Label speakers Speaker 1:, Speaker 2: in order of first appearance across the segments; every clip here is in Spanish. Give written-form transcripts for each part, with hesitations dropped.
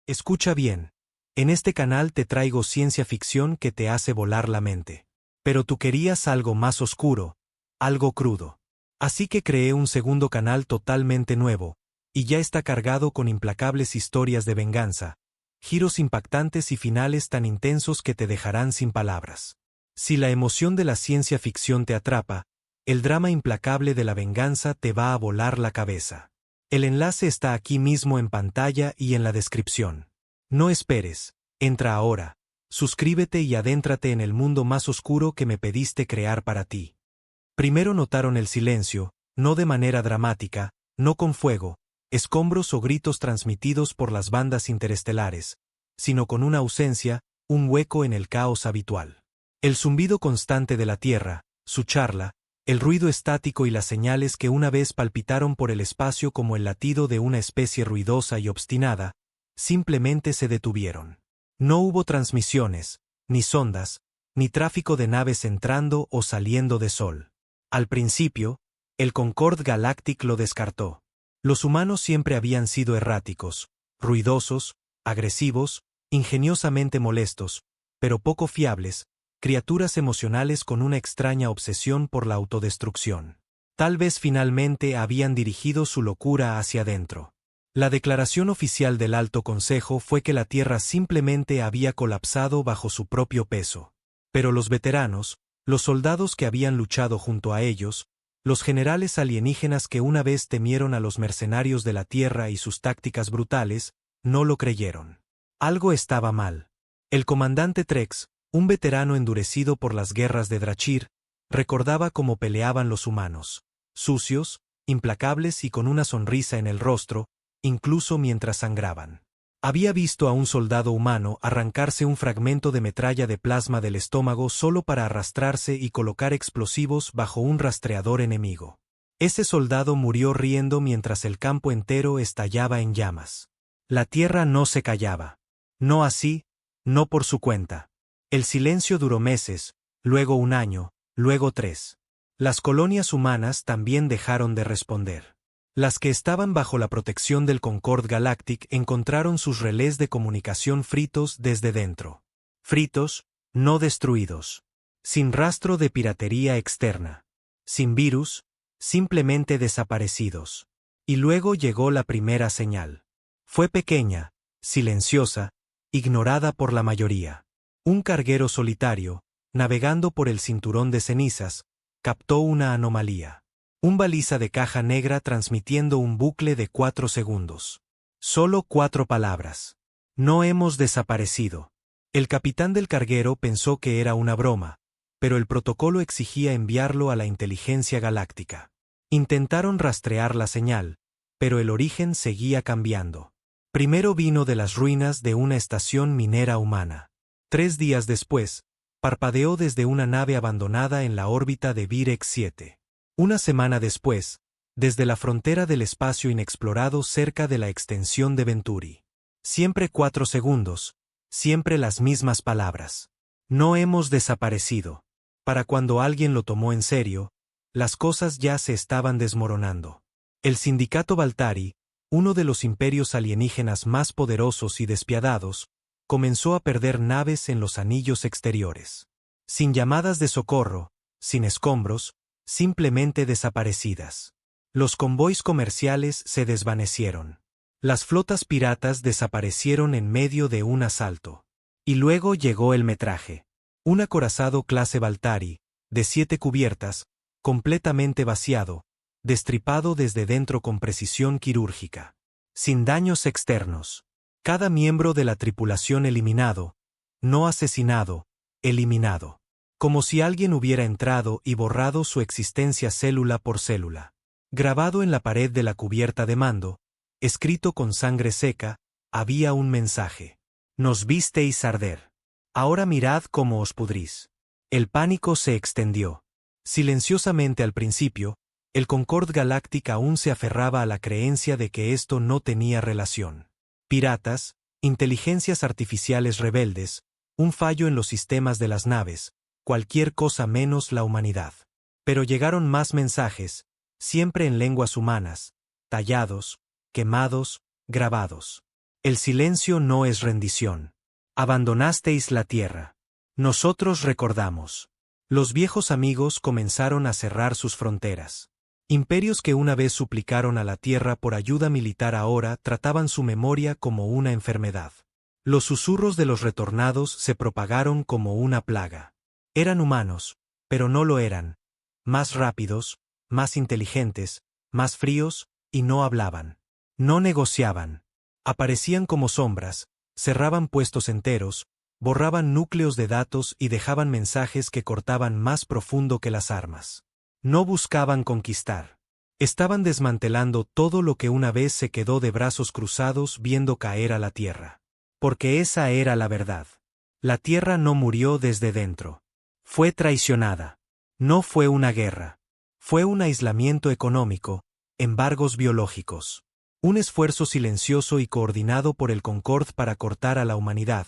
Speaker 1: Escucha bien. En este canal te traigo ciencia ficción que te hace volar la mente. Pero tú querías algo más oscuro, algo crudo. Así que creé un segundo canal totalmente nuevo, y ya está cargado con implacables historias de venganza, giros impactantes y finales tan intensos que te dejarán sin palabras. Si la emoción de la ciencia ficción te atrapa, el drama implacable de la venganza te va a volar la cabeza. El enlace está aquí mismo en pantalla y en la descripción. No esperes, entra ahora, suscríbete y adéntrate en el mundo más oscuro que me pediste crear para ti. Primero notaron el silencio, no de manera dramática, no con fuego, escombros o gritos transmitidos por las bandas interestelares, sino con una ausencia, un hueco en el caos habitual. El zumbido constante de la Tierra, su charla, el ruido estático y las señales que una vez palpitaron por el espacio como el latido de una especie ruidosa y obstinada, simplemente se detuvieron. No hubo transmisiones, ni sondas, ni tráfico de naves entrando o saliendo de Sol. Al principio, el Concorde Galactic lo descartó. Los humanos siempre habían sido erráticos, ruidosos, agresivos, ingeniosamente molestos, pero poco fiables, criaturas emocionales con una extraña obsesión por la autodestrucción. Tal vez finalmente habían dirigido su locura hacia adentro. La declaración oficial del Alto Consejo fue que la Tierra simplemente había colapsado bajo su propio peso. Pero los veteranos, los soldados que habían luchado junto a ellos, los generales alienígenas que una vez temieron a los mercenarios de la Tierra y sus tácticas brutales, no lo creyeron. Algo estaba mal. El comandante Trex, un veterano endurecido por las guerras de Drachir, recordaba cómo peleaban los humanos, sucios, implacables y con una sonrisa en el rostro, incluso mientras sangraban. Había visto a un soldado humano arrancarse un fragmento de metralla de plasma del estómago solo para arrastrarse y colocar explosivos bajo un rastreador enemigo. Ese soldado murió riendo mientras el campo entero estallaba en llamas. La Tierra no se callaba. No así, no por su cuenta. El silencio duró meses, luego un año, luego 3. Las colonias humanas también dejaron de responder. Las que estaban bajo la protección del Concorde Galactic encontraron sus relés de comunicación fritos desde dentro. Fritos, no destruidos. Sin rastro de piratería externa. Sin virus, simplemente desaparecidos. Y luego llegó la primera señal. Fue pequeña, silenciosa, ignorada por la mayoría. Un carguero solitario, navegando por el cinturón de cenizas, captó una anomalía. Un baliza de caja negra transmitiendo un bucle de 4 segundos. Solo 4 palabras. No hemos desaparecido. El capitán del carguero pensó que era una broma, pero el protocolo exigía enviarlo a la inteligencia galáctica. Intentaron rastrear la señal, pero el origen seguía cambiando. Primero vino de las ruinas de una estación minera humana. 3 días después, parpadeó desde una nave abandonada en la órbita de Virex 7. Una semana después, desde la frontera del espacio inexplorado cerca de la extensión de Venturi. Siempre 4 segundos, siempre las mismas palabras. No hemos desaparecido. Para cuando alguien lo tomó en serio, las cosas ya se estaban desmoronando. El Sindicato Baltari, uno de los imperios alienígenas más poderosos y despiadados, comenzó a perder naves en los anillos exteriores. Sin llamadas de socorro, sin escombros, simplemente desaparecidas. Los convoys comerciales se desvanecieron. Las flotas piratas desaparecieron en medio de un asalto. Y luego llegó el metraje. Un acorazado clase Baltari, de 7 cubiertas, completamente vaciado, destripado desde dentro con precisión quirúrgica. Sin daños externos. Cada miembro de la tripulación eliminado, no asesinado, eliminado. Como si alguien hubiera entrado y borrado su existencia célula por célula. Grabado en la pared de la cubierta de mando, escrito con sangre seca, había un mensaje. Nos visteis arder. Ahora mirad cómo os pudrís. El pánico se extendió. Silenciosamente al principio, el Concorde Galactic aún se aferraba a la creencia de que esto no tenía relación. Piratas, inteligencias artificiales rebeldes, un fallo en los sistemas de las naves, cualquier cosa menos la humanidad. Pero llegaron más mensajes, siempre en lenguas humanas, tallados, quemados, grabados. El silencio no es rendición. Abandonasteis la tierra. Nosotros recordamos. Los viejos amigos comenzaron a cerrar sus fronteras. Imperios que una vez suplicaron a la tierra por ayuda militar ahora trataban su memoria como una enfermedad. Los susurros de los retornados se propagaron como una plaga. Eran humanos, pero no lo eran. Más rápidos, más inteligentes, más fríos, y no hablaban. No negociaban. Aparecían como sombras, cerraban puestos enteros, borraban núcleos de datos y dejaban mensajes que cortaban más profundo que las armas. No buscaban conquistar. Estaban desmantelando todo lo que una vez se quedó de brazos cruzados viendo caer a la tierra. Porque esa era la verdad. La tierra no murió desde dentro. Fue traicionada. No fue una guerra. Fue un aislamiento económico, embargos biológicos. Un esfuerzo silencioso y coordinado por el Concord para cortar a la humanidad,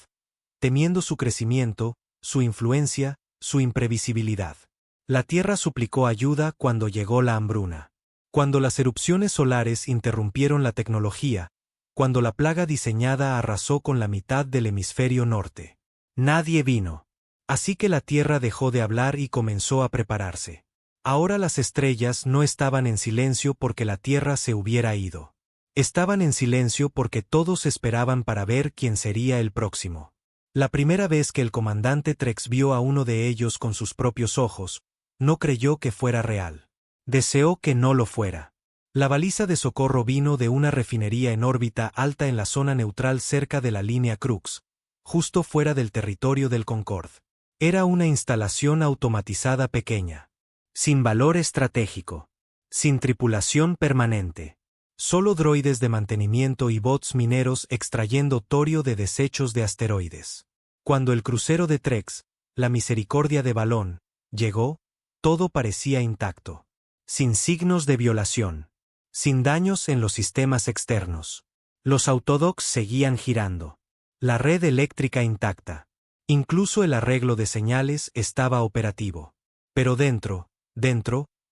Speaker 1: temiendo su crecimiento, su influencia, su imprevisibilidad. La Tierra suplicó ayuda cuando llegó la hambruna. Cuando las erupciones solares interrumpieron la tecnología, cuando la plaga diseñada arrasó con la mitad del hemisferio norte. Nadie vino. Así que la Tierra dejó de hablar y comenzó a prepararse. Ahora las estrellas no estaban en silencio porque la Tierra se hubiera ido. Estaban en silencio porque todos esperaban para ver quién sería el próximo. La primera vez que el comandante Trex vio a uno de ellos con sus propios ojos, no creyó que fuera real. Deseó que no lo fuera. La baliza de socorro vino de una refinería en órbita alta en la zona neutral cerca de la línea Crux, justo fuera del territorio del Concord. Era una instalación automatizada pequeña, sin valor estratégico, sin tripulación permanente. Solo droides de mantenimiento y bots mineros extrayendo torio de desechos de asteroides. Cuando el crucero de Trex, la Misericordia de Balón, llegó, todo parecía intacto. Sin signos de violación. Sin daños en los sistemas externos. Los autodocs seguían girando. La red eléctrica intacta. Incluso el arreglo de señales estaba operativo. Pero dentro,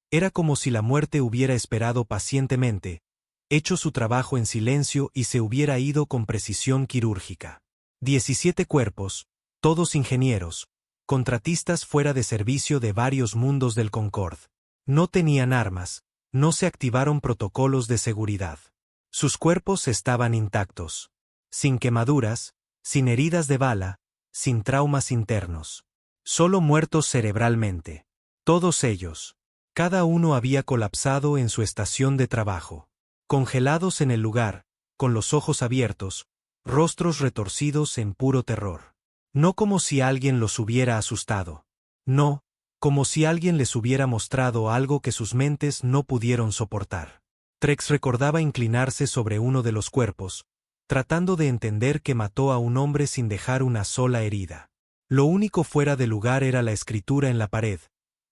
Speaker 1: era como si la muerte hubiera esperado pacientemente, hecho su trabajo en silencio y se hubiera ido con precisión quirúrgica. 17 cuerpos, todos ingenieros, contratistas fuera de servicio de varios mundos del Concord. No tenían armas, no se activaron protocolos de seguridad. Sus cuerpos estaban intactos. Sin quemaduras, sin heridas de bala, sin traumas internos. Solo muertos cerebralmente. Todos ellos. Cada uno había colapsado en su estación de trabajo. Congelados en el lugar, con los ojos abiertos, rostros retorcidos en puro terror. No como si alguien los hubiera asustado. No, como si alguien les hubiera mostrado algo que sus mentes no pudieron soportar. Trex recordaba inclinarse sobre uno de los cuerpos, tratando de entender que mató a un hombre sin dejar una sola herida. Lo único fuera de lugar era la escritura en la pared,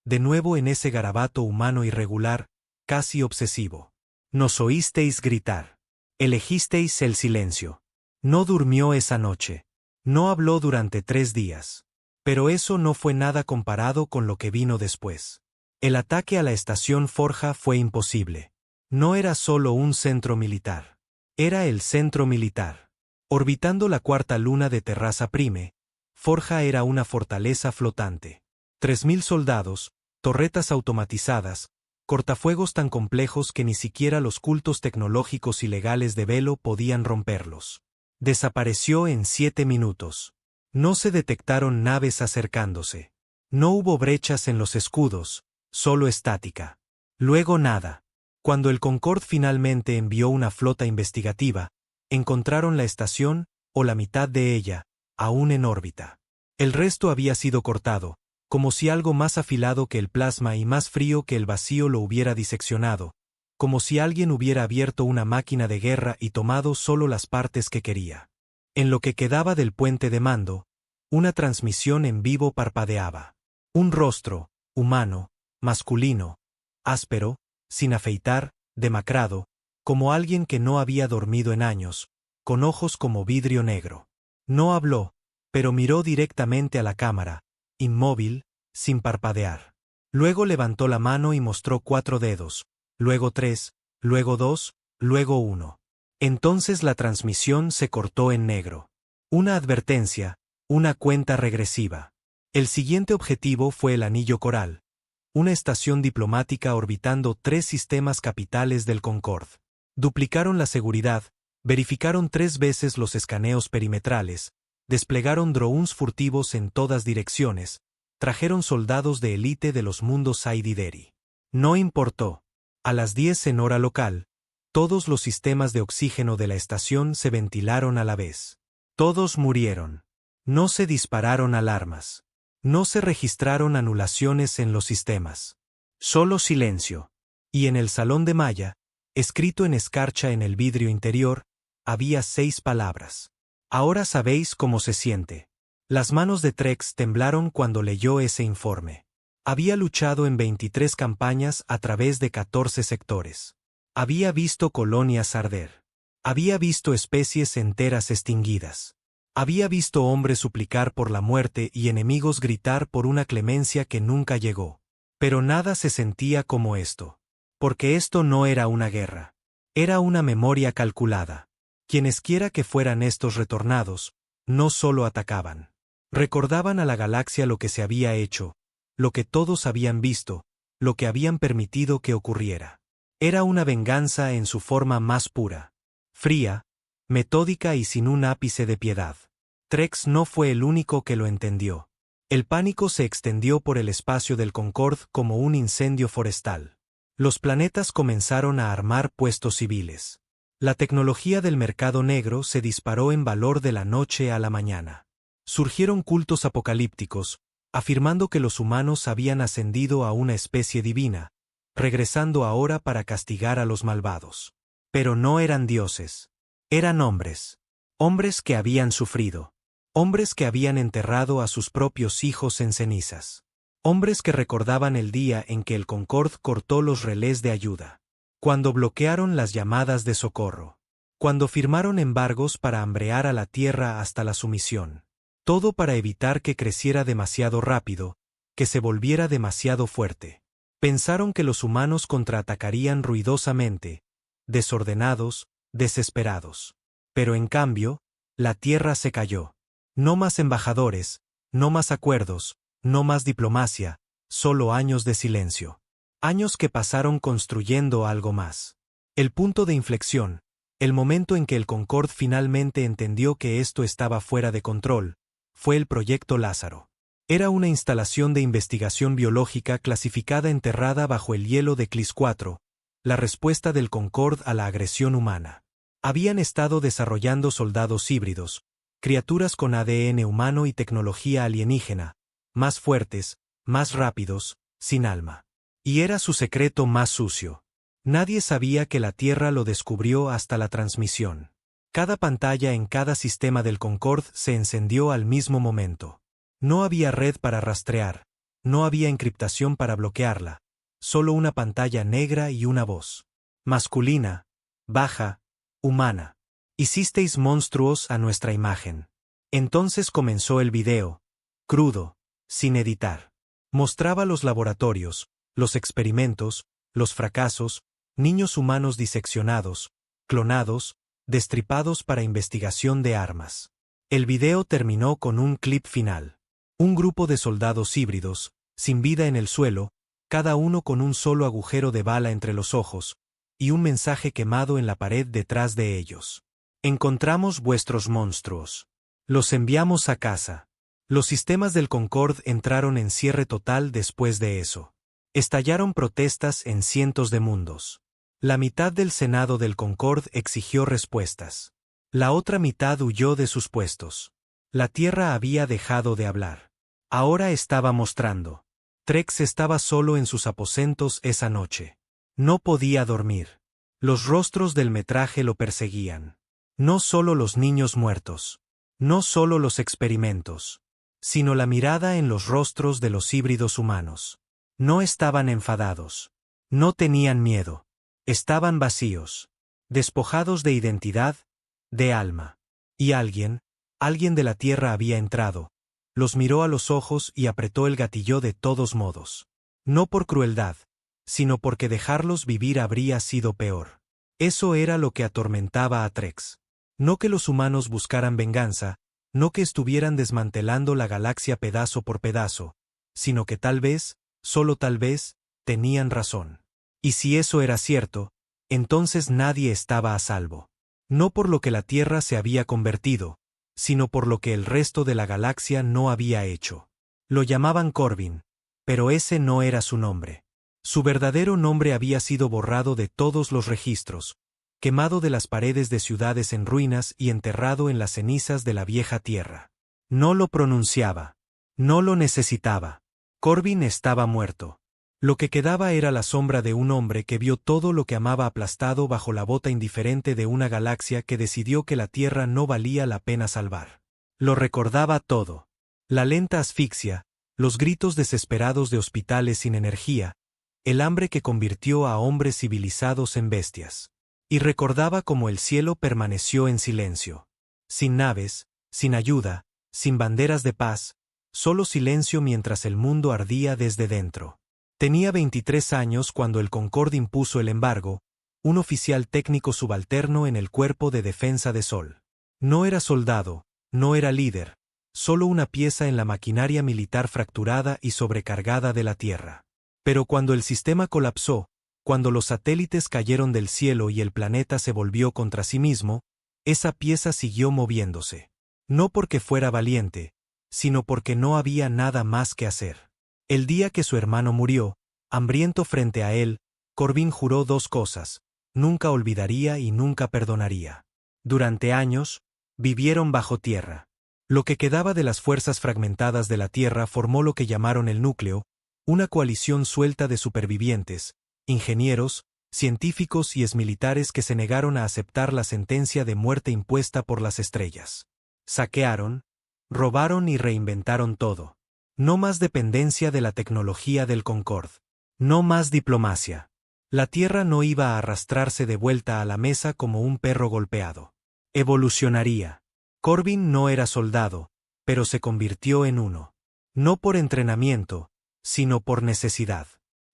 Speaker 1: de nuevo en ese garabato humano irregular, casi obsesivo. Nos oísteis gritar. Elegisteis el silencio. No durmió esa noche. No habló durante 3 días. Pero eso no fue nada comparado con lo que vino después. El ataque a la estación Forja fue imposible. No era solo un centro militar. Era el centro militar. Orbitando la cuarta luna de Terraza Prime, Forja era una fortaleza flotante. 3000 soldados, torretas automatizadas, cortafuegos tan complejos que ni siquiera los cultos tecnológicos ilegales de Velo podían romperlos. Desapareció en 7 minutos. No se detectaron naves acercándose. No hubo brechas en los escudos, solo estática. Luego nada. Cuando el Concord finalmente envió una flota investigativa, encontraron la estación, o la mitad de ella, aún en órbita. El resto había sido cortado, como si algo más afilado que el plasma y más frío que el vacío lo hubiera diseccionado, como si alguien hubiera abierto una máquina de guerra y tomado solo las partes que quería. En lo que quedaba del puente de mando, una transmisión en vivo parpadeaba. Un rostro, humano, masculino, áspero, sin afeitar, demacrado, como alguien que no había dormido en años, con ojos como vidrio negro. No habló, pero miró directamente a la cámara, inmóvil, sin parpadear. Luego levantó la mano y mostró 4 dedos, luego 3, luego 2, luego 1. Entonces la transmisión se cortó en negro. Una advertencia, una cuenta regresiva. El siguiente objetivo fue el Anillo Coral, una estación diplomática orbitando 3 sistemas capitales del Concorde. Duplicaron la seguridad, verificaron 3 veces los escaneos perimetrales, desplegaron drones furtivos en todas direcciones, trajeron soldados de élite de los mundos Saidideri. No importó. A las 10 en hora local, todos los sistemas de oxígeno de la estación se ventilaron a la vez. Todos murieron. No se dispararon alarmas. No se registraron anulaciones en los sistemas. Solo silencio. Y en el salón de malla, escrito en escarcha en el vidrio interior, había 6 palabras. Ahora sabéis cómo se siente. Las manos de Trex temblaron cuando leyó ese informe. Había luchado en 23 campañas a través de 14 sectores. Había visto colonias arder. Había visto especies enteras extinguidas. Había visto hombres suplicar por la muerte y enemigos gritar por una clemencia que nunca llegó. Pero nada se sentía como esto. Porque esto no era una guerra. Era una memoria calculada. Quienesquiera que fueran estos retornados, no solo atacaban. Recordaban a la galaxia lo que se había hecho, lo que todos habían visto, lo que habían permitido que ocurriera. Era una venganza en su forma más pura. Fría, metódica y sin un ápice de piedad. Trex no fue el único que lo entendió. El pánico se extendió por el espacio del Concorde como un incendio forestal. Los planetas comenzaron a armar puestos civiles. La tecnología del mercado negro se disparó en valor de la noche a la mañana. Surgieron cultos apocalípticos, afirmando que los humanos habían ascendido a una especie divina, regresando ahora para castigar a los malvados. Pero no eran dioses. Eran hombres. Hombres que habían sufrido. Hombres que habían enterrado a sus propios hijos en cenizas. Hombres que recordaban el día en que el Concorde cortó los relés de ayuda. Cuando bloquearon las llamadas de socorro. Cuando firmaron embargos para hambrear a la Tierra hasta la sumisión. Todo para evitar que creciera demasiado rápido, que se volviera demasiado fuerte. Pensaron que los humanos contraatacarían ruidosamente, desordenados, desesperados. Pero en cambio, la Tierra se cayó. No más embajadores, no más acuerdos, no más diplomacia, solo años de silencio. Años que pasaron construyendo algo más. El punto de inflexión, el momento en que el Concorde finalmente entendió que esto estaba fuera de control, fue el Proyecto Lázaro. Era una instalación de investigación biológica clasificada enterrada bajo el hielo de Clis 4, la respuesta del Concorde a la agresión humana. Habían estado desarrollando soldados híbridos, criaturas con ADN humano y tecnología alienígena, más fuertes, más rápidos, sin alma. Y era su secreto más sucio. Nadie sabía que la Tierra lo descubrió hasta la transmisión. Cada pantalla en cada sistema del Concorde se encendió al mismo momento. No había red para rastrear, no había encriptación para bloquearla, solo una pantalla negra y una voz. Masculina, baja, humana. Hicisteis monstruos a nuestra imagen. Entonces comenzó el video, crudo, sin editar. Mostraba los laboratorios, los experimentos, los fracasos, niños humanos diseccionados, clonados, destripados para investigación de armas. El video terminó con un clip final. Un grupo de soldados híbridos, sin vida en el suelo, cada uno con un solo agujero de bala entre los ojos, y un mensaje quemado en la pared detrás de ellos. Encontramos vuestros monstruos. Los enviamos a casa. Los sistemas del Concorde entraron en cierre total después de eso. Estallaron protestas en cientos de mundos. La mitad del Senado del Concorde exigió respuestas. La otra mitad huyó de sus puestos. La Tierra había dejado de hablar. Ahora estaba mostrando. Trex estaba solo en sus aposentos esa noche. No podía dormir. Los rostros del metraje lo perseguían. No solo los niños muertos. No solo los experimentos. Sino la mirada en los rostros de los híbridos humanos. No estaban enfadados. No tenían miedo. Estaban vacíos. Despojados de identidad, de alma. Y alguien de la Tierra había entrado, los miró a los ojos y apretó el gatillo de todos modos. No por crueldad, sino porque dejarlos vivir habría sido peor. Eso era lo que atormentaba a Trex. No que los humanos buscaran venganza, no que estuvieran desmantelando la galaxia pedazo por pedazo, sino que tal vez, solo tal vez, tenían razón. Y si eso era cierto, entonces nadie estaba a salvo. No por lo que la Tierra se había convertido, sino por lo que el resto de la galaxia no había hecho. Lo llamaban Corbin, pero ese no era su nombre. Su verdadero nombre había sido borrado de todos los registros, quemado de las paredes de ciudades en ruinas y enterrado en las cenizas de la vieja Tierra. No lo pronunciaba. No lo necesitaba. Corbin estaba muerto. Lo que quedaba era la sombra de un hombre que vio todo lo que amaba aplastado bajo la bota indiferente de una galaxia que decidió que la Tierra no valía la pena salvar. Lo recordaba todo. La lenta asfixia, los gritos desesperados de hospitales sin energía, el hambre que convirtió a hombres civilizados en bestias. Y recordaba cómo el cielo permaneció en silencio. Sin naves, sin ayuda, sin banderas de paz, solo silencio mientras el mundo ardía desde dentro. Tenía 23 años cuando el Concorde impuso el embargo, un oficial técnico subalterno en el Cuerpo de Defensa de Sol. No era soldado, no era líder, solo una pieza en la maquinaria militar fracturada y sobrecargada de la Tierra. Pero cuando el sistema colapsó, cuando los satélites cayeron del cielo y el planeta se volvió contra sí mismo, esa pieza siguió moviéndose. No porque fuera valiente, sino porque no había nada más que hacer. El día que su hermano murió, hambriento frente a él, Corbin juró dos cosas: nunca olvidaría y nunca perdonaría. Durante años, vivieron bajo tierra. Lo que quedaba de las fuerzas fragmentadas de la Tierra formó lo que llamaron el núcleo, una coalición suelta de supervivientes, ingenieros, científicos y exmilitares que se negaron a aceptar la sentencia de muerte impuesta por las estrellas. Saquearon, robaron y reinventaron todo. No más dependencia de la tecnología del Concorde. No más diplomacia. La Tierra no iba a arrastrarse de vuelta a la mesa como un perro golpeado. Evolucionaría. Corbin no era soldado, pero se convirtió en uno. No por entrenamiento, sino por necesidad.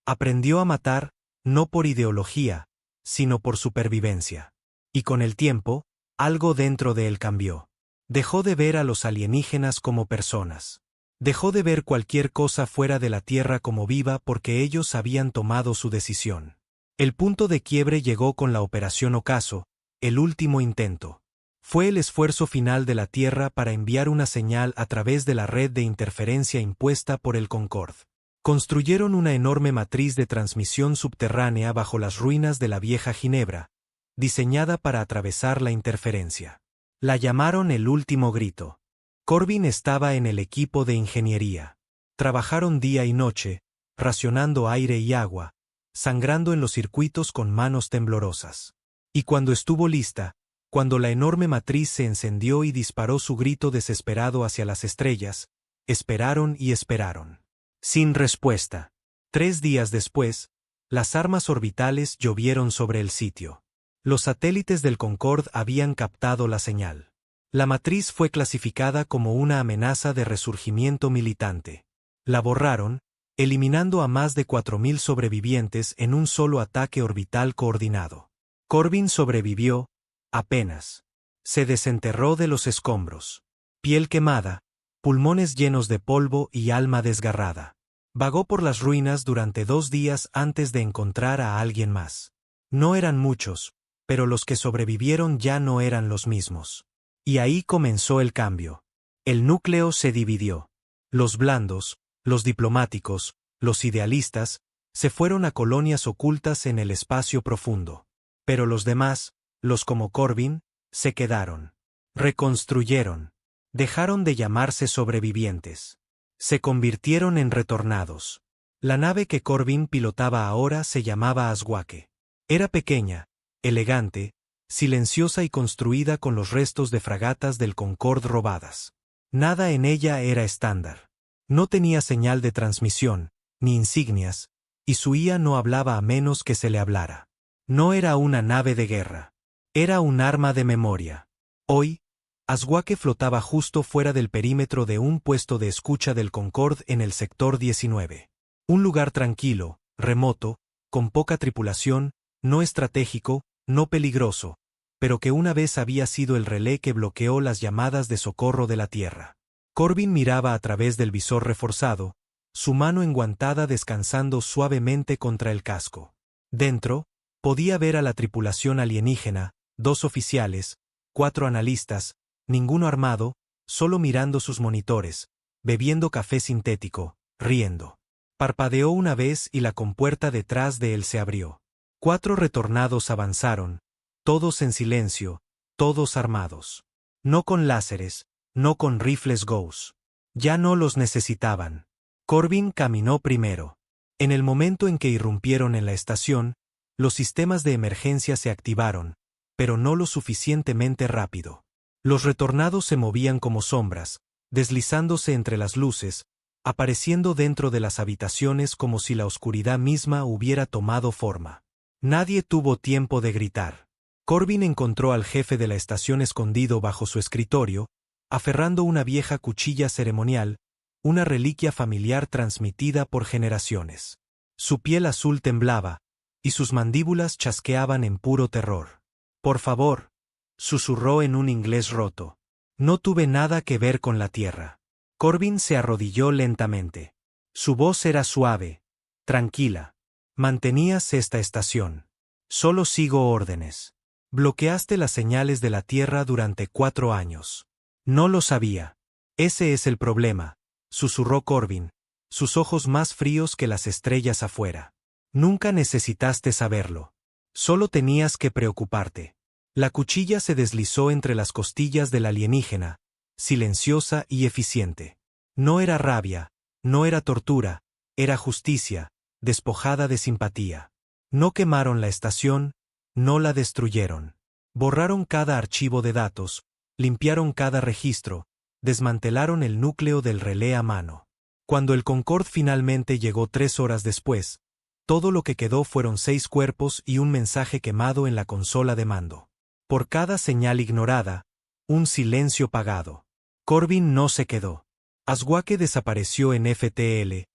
Speaker 1: Aprendió a matar, no por ideología, sino por supervivencia. Y con el tiempo, algo dentro de él cambió. Dejó de ver a los alienígenas como personas. Dejó de ver cualquier cosa fuera de la Tierra como viva porque ellos habían tomado su decisión. El punto de quiebre llegó con la Operación Ocaso, el último intento. Fue el esfuerzo final de la Tierra para enviar una señal a través de la red de interferencia impuesta por el Concorde. Construyeron una enorme matriz de transmisión subterránea bajo las ruinas de la vieja Ginebra, diseñada para atravesar la interferencia. La llamaron el último grito. Corbin estaba en el equipo de ingeniería. Trabajaron día y noche, racionando aire y agua, sangrando en los circuitos con manos temblorosas. Y cuando estuvo lista, cuando la enorme matriz se encendió y disparó su grito desesperado hacia las estrellas, esperaron y esperaron. Sin respuesta. 3 días después, las armas orbitales llovieron sobre el sitio. Los satélites del Concorde habían captado la señal. La matriz fue clasificada como una amenaza de resurgimiento militante. La borraron, eliminando a más de 4.000 sobrevivientes en un solo ataque orbital coordinado. Corbin sobrevivió, apenas. Se desenterró de los escombros. Piel quemada, pulmones llenos de polvo y alma desgarrada. Vagó por las ruinas durante 2 días antes de encontrar a alguien más. No eran muchos, pero los que sobrevivieron ya no eran los mismos. Y ahí comenzó el cambio. El núcleo se dividió. Los blandos, los diplomáticos, los idealistas, se fueron a colonias ocultas en el espacio profundo. Pero los demás, los como Corbin, se quedaron. Reconstruyeron. Dejaron de llamarse sobrevivientes. Se convirtieron en retornados. La nave que Corbin pilotaba ahora se llamaba Aswake. Era pequeña, elegante, silenciosa y construida con los restos de fragatas del Concorde robadas. Nada en ella era estándar. No tenía señal de transmisión, ni insignias, y su IA no hablaba a menos que se le hablara. No era una nave de guerra. Era un arma de memoria. Hoy, Aswake flotaba justo fuera del perímetro de un puesto de escucha del Concorde en el sector 19. Un lugar tranquilo, remoto, con poca tripulación, no estratégico, no peligroso, pero que una vez había sido el relé que bloqueó las llamadas de socorro de la Tierra. Corbin miraba a través del visor reforzado, su mano enguantada descansando suavemente contra el casco. Dentro, podía ver a la tripulación alienígena, 2 oficiales, 4 analistas, ninguno armado, solo mirando sus monitores, bebiendo café sintético, riendo. Parpadeó una vez y la compuerta detrás de él se abrió. 4 retornados avanzaron, todos en silencio, todos armados. No con láseres, no con rifles Gauss. Ya no los necesitaban. Corbin caminó primero. En el momento en que irrumpieron en la estación, los sistemas de emergencia se activaron, pero no lo suficientemente rápido. Los retornados se movían como sombras, deslizándose entre las luces, apareciendo dentro de las habitaciones como si la oscuridad misma hubiera tomado forma. Nadie tuvo tiempo de gritar. Corbin encontró al jefe de la estación escondido bajo su escritorio, aferrando una vieja cuchilla ceremonial, una reliquia familiar transmitida por generaciones. Su piel azul temblaba, y sus mandíbulas chasqueaban en puro terror. «Por favor», susurró en un inglés roto. «No tuve nada que ver con la Tierra». Corbin se arrodilló lentamente. Su voz era suave, tranquila. «Mantenías esta estación. Solo sigo órdenes. Bloqueaste las señales de la Tierra durante 4 años. No lo sabía. Ese es el problema», susurró Corbin, sus ojos más fríos que las estrellas afuera. «Nunca necesitaste saberlo. Solo tenías que preocuparte». La cuchilla se deslizó entre las costillas del alienígena, silenciosa y eficiente. No era rabia, no era tortura, era justicia, despojada de simpatía. No quemaron la estación, no la destruyeron. Borraron cada archivo de datos, limpiaron cada registro, desmantelaron el núcleo del relé a mano. Cuando el Concorde finalmente llegó 3 horas después, todo lo que quedó fueron 6 cuerpos y un mensaje quemado en la consola de mando. Por cada señal ignorada, un silencio pagado. Corbin no se quedó. Aswake desapareció en FTL,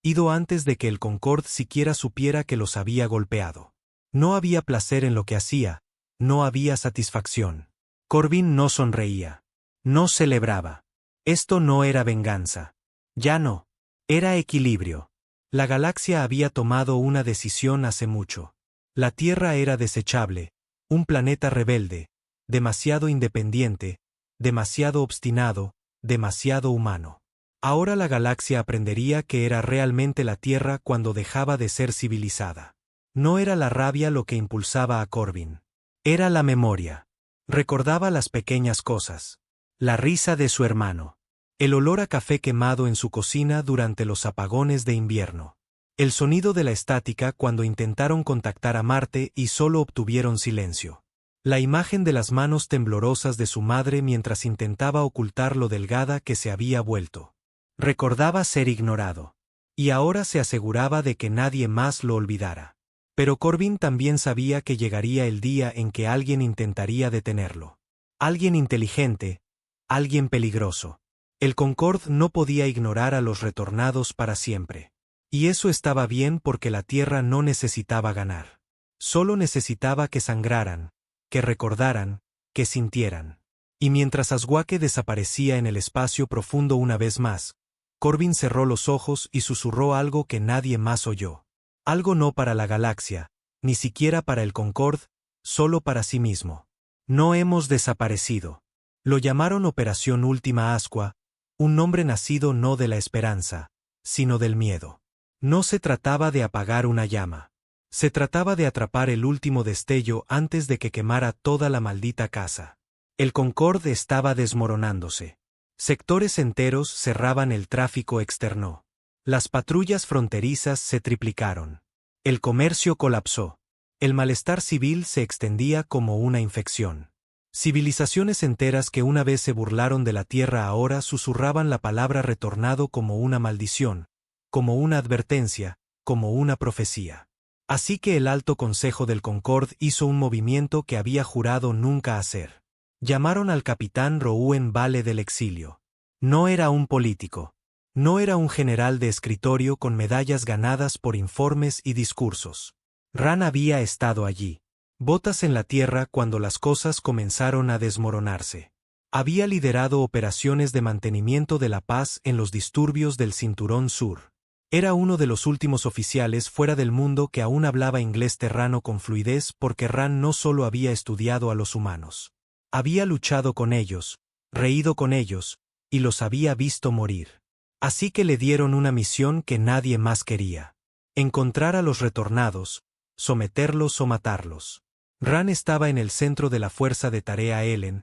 Speaker 1: ido antes de que el Concorde siquiera supiera que los había golpeado. No había placer en lo que hacía, no había satisfacción. Corbin no sonreía. No celebraba. Esto no era venganza. Ya no. Era equilibrio. La galaxia había tomado una decisión hace mucho. La Tierra era desechable, un planeta rebelde, demasiado independiente, demasiado obstinado, demasiado humano. Ahora la galaxia aprendería que era realmente la Tierra cuando dejaba de ser civilizada. No era la rabia lo que impulsaba a Corbin. Era la memoria. Recordaba las pequeñas cosas. La risa de su hermano. El olor a café quemado en su cocina durante los apagones de invierno. El sonido de la estática cuando intentaron contactar a Marte y solo obtuvieron silencio. La imagen de las manos temblorosas de su madre mientras intentaba ocultar lo delgada que se había vuelto. Recordaba ser ignorado. Y ahora se aseguraba de que nadie más lo olvidara. Pero Corbin también sabía que llegaría el día en que alguien intentaría detenerlo. Alguien inteligente, alguien peligroso. El Concorde no podía ignorar a los retornados para siempre. Y eso estaba bien porque la Tierra no necesitaba ganar. Solo necesitaba que sangraran, que recordaran, que sintieran. Y mientras Aswake desaparecía en el espacio profundo una vez más, Corbin cerró los ojos y susurró algo que nadie más oyó. Algo no para la galaxia, ni siquiera para el Concorde, solo para sí mismo. No hemos desaparecido. Lo llamaron Operación Última Ascua, un nombre nacido no de la esperanza, sino del miedo. No se trataba de apagar una llama. Se trataba de atrapar el último destello antes de que quemara toda la maldita casa. El Concorde estaba desmoronándose. Sectores enteros cerraban el tráfico externo. Las patrullas fronterizas se triplicaron. El comercio colapsó. El malestar civil se extendía como una infección. Civilizaciones enteras que una vez se burlaron de la Tierra ahora susurraban la palabra retornado como una maldición, como una advertencia, como una profecía. Así que el Alto Consejo del Concorde hizo un movimiento que había jurado nunca hacer. Llamaron al capitán Rouen Vale del exilio. No era un político. No era un general de escritorio con medallas ganadas por informes y discursos. Ran había estado allí. Botas en la tierra cuando las cosas comenzaron a desmoronarse. Había liderado operaciones de mantenimiento de la paz en los disturbios del Cinturón Sur. Era uno de los últimos oficiales fuera del mundo que aún hablaba inglés terrano con fluidez porque Ran no solo había estudiado a los humanos. Había luchado con ellos, reído con ellos, y los había visto morir. Así que le dieron una misión que nadie más quería. Encontrar a los retornados, someterlos o matarlos. Ran estaba en el centro de la Fuerza de Tarea Elen,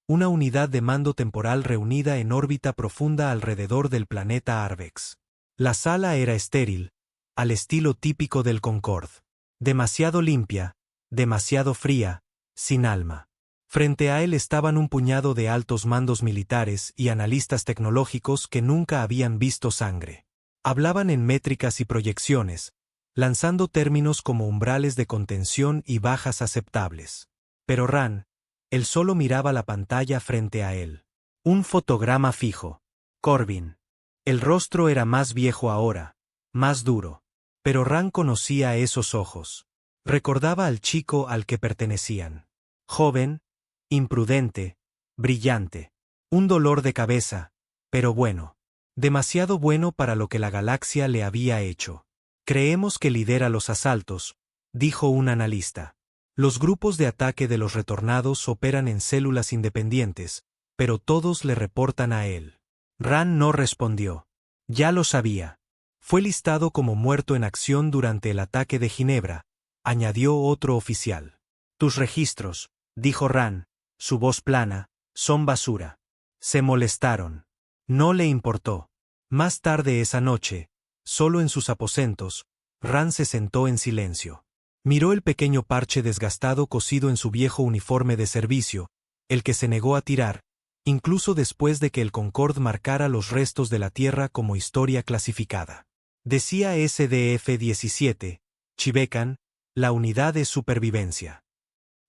Speaker 1: una unidad de mando temporal reunida en órbita profunda alrededor del planeta Arvex. La sala era estéril, al estilo típico del Concorde. Demasiado limpia, demasiado fría, sin alma. Frente a él estaban un puñado de altos mandos militares y analistas tecnológicos que nunca habían visto sangre. Hablaban en métricas y proyecciones, lanzando términos como umbrales de contención y bajas aceptables. Pero Ran, él solo miraba la pantalla frente a él. Un fotograma fijo. Corbin. El rostro era más viejo ahora, más duro. Pero Ran conocía esos ojos. Recordaba al chico al que pertenecían. Joven, imprudente, brillante. Un dolor de cabeza, pero bueno. Demasiado bueno para lo que la galaxia le había hecho. Creemos que lidera los asaltos, dijo un analista. Los grupos de ataque de los retornados operan en células independientes, pero todos le reportan a él. Ran no respondió. Ya lo sabía. Fue listado como muerto en acción durante el ataque de Ginebra, añadió otro oficial. Tus registros, dijo Ran, su voz plana, son basura. Se molestaron. No le importó. Más tarde esa noche, solo en sus aposentos, Ran se sentó en silencio. Miró el pequeño parche desgastado cosido en su viejo uniforme de servicio, el que se negó a tirar, incluso después de que el Concorde marcara los restos de la Tierra como historia clasificada. Decía SDF-17, Chibecan, la unidad de supervivencia.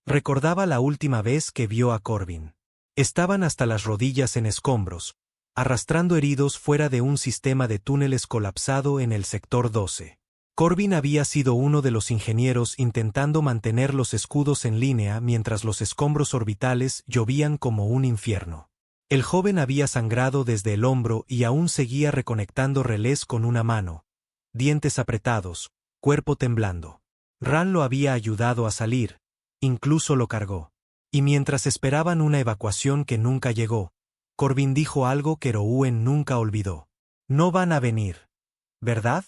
Speaker 1: Recordaba la última vez que vio a Corbin. Estaban hasta las rodillas en escombros, arrastrando heridos fuera de un sistema de túneles colapsado en el sector 12. Corbin había sido uno de los ingenieros intentando mantener los escudos en línea mientras los escombros orbitales llovían como un infierno. El joven había sangrado desde el hombro y aún seguía reconectando relés con una mano, dientes apretados, cuerpo temblando. Ran lo había ayudado a salir, incluso lo cargó. Y mientras esperaban una evacuación que nunca llegó, Corbin dijo algo que Rouen nunca olvidó. No van a venir, ¿verdad?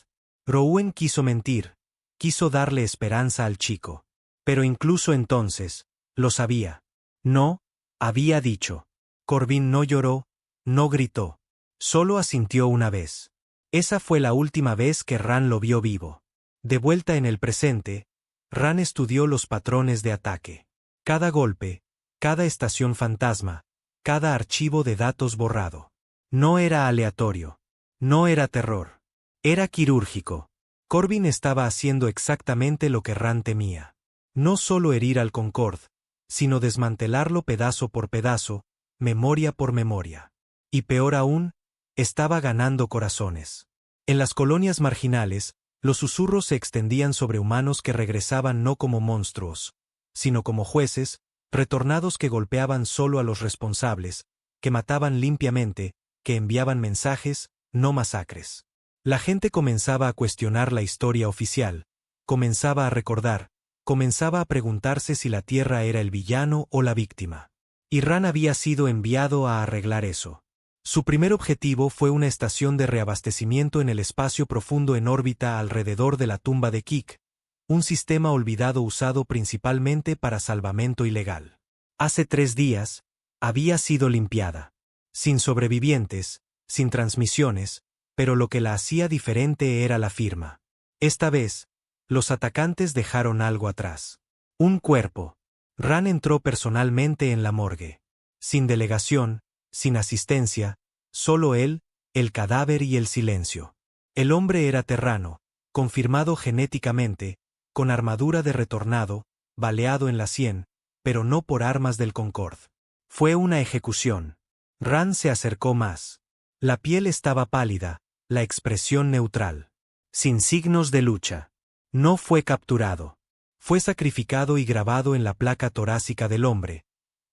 Speaker 1: Rouen quiso mentir, quiso darle esperanza al chico. Pero incluso entonces, lo sabía. No, había dicho. Corbin no lloró, no gritó. Solo asintió una vez. Esa fue la última vez que Ran lo vio vivo. De vuelta en el presente, Ran estudió los patrones de ataque. Cada golpe, cada estación fantasma, cada archivo de datos borrado. No era aleatorio. No era terror. Era quirúrgico. Corbin estaba haciendo exactamente lo que Ran temía. No solo herir al Concorde, sino desmantelarlo pedazo por pedazo, memoria por memoria. Y peor aún, estaba ganando corazones. En las colonias marginales, los susurros se extendían sobre humanos que regresaban no como monstruos, sino como jueces, retornados que golpeaban solo a los responsables, que mataban limpiamente, que enviaban mensajes, no masacres. La gente comenzaba a cuestionar la historia oficial, comenzaba a recordar, comenzaba a preguntarse si la Tierra era el villano o la víctima. Y Ran había sido enviado a arreglar eso. Su primer objetivo fue una estación de reabastecimiento en el espacio profundo en órbita alrededor de la tumba de Kik, un sistema olvidado usado principalmente para salvamento ilegal. Hace 3 días, había sido limpiada. Sin sobrevivientes, sin transmisiones, pero lo que la hacía diferente era la firma. Esta vez, los atacantes dejaron algo atrás. Un cuerpo. Ran entró personalmente en la morgue. Sin delegación, sin asistencia, solo él, el cadáver y el silencio. El hombre era terrano, confirmado genéticamente, con armadura de retornado, baleado en la sien, pero no por armas del Concorde. Fue una ejecución. Ran se acercó más. La piel estaba pálida, la expresión neutral. Sin signos de lucha. No fue capturado. Fue sacrificado y grabado en la placa torácica del hombre.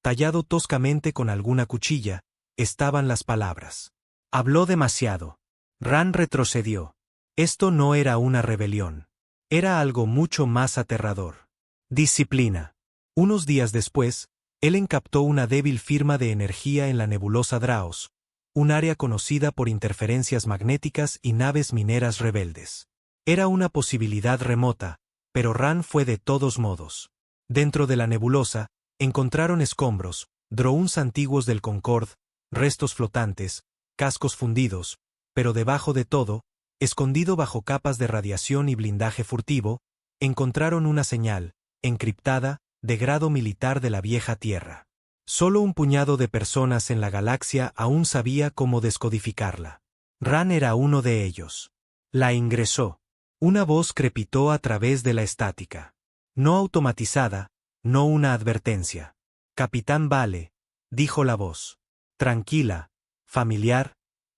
Speaker 1: Tallado toscamente con alguna cuchilla, estaban las palabras. Habló demasiado. Ran retrocedió. Esto no era una rebelión. Era algo mucho más aterrador. Disciplina. Unos días después, Ellen captó una débil firma de energía en la nebulosa Draos, un área conocida por interferencias magnéticas y naves mineras rebeldes. Era una posibilidad remota, pero Ran fue de todos modos. Dentro de la nebulosa, encontraron escombros, drones antiguos del Concorde, restos flotantes, cascos fundidos, pero debajo de todo, escondido bajo capas de radiación y blindaje furtivo, encontraron una señal, encriptada, de grado militar de la vieja Tierra. Solo un puñado de personas en la galaxia aún sabía cómo descodificarla. Ran era uno de ellos. La ingresó. Una voz crepitó a través de la estática. No automatizada, no una advertencia. Capitán Vale, dijo la voz. Tranquila, familiar,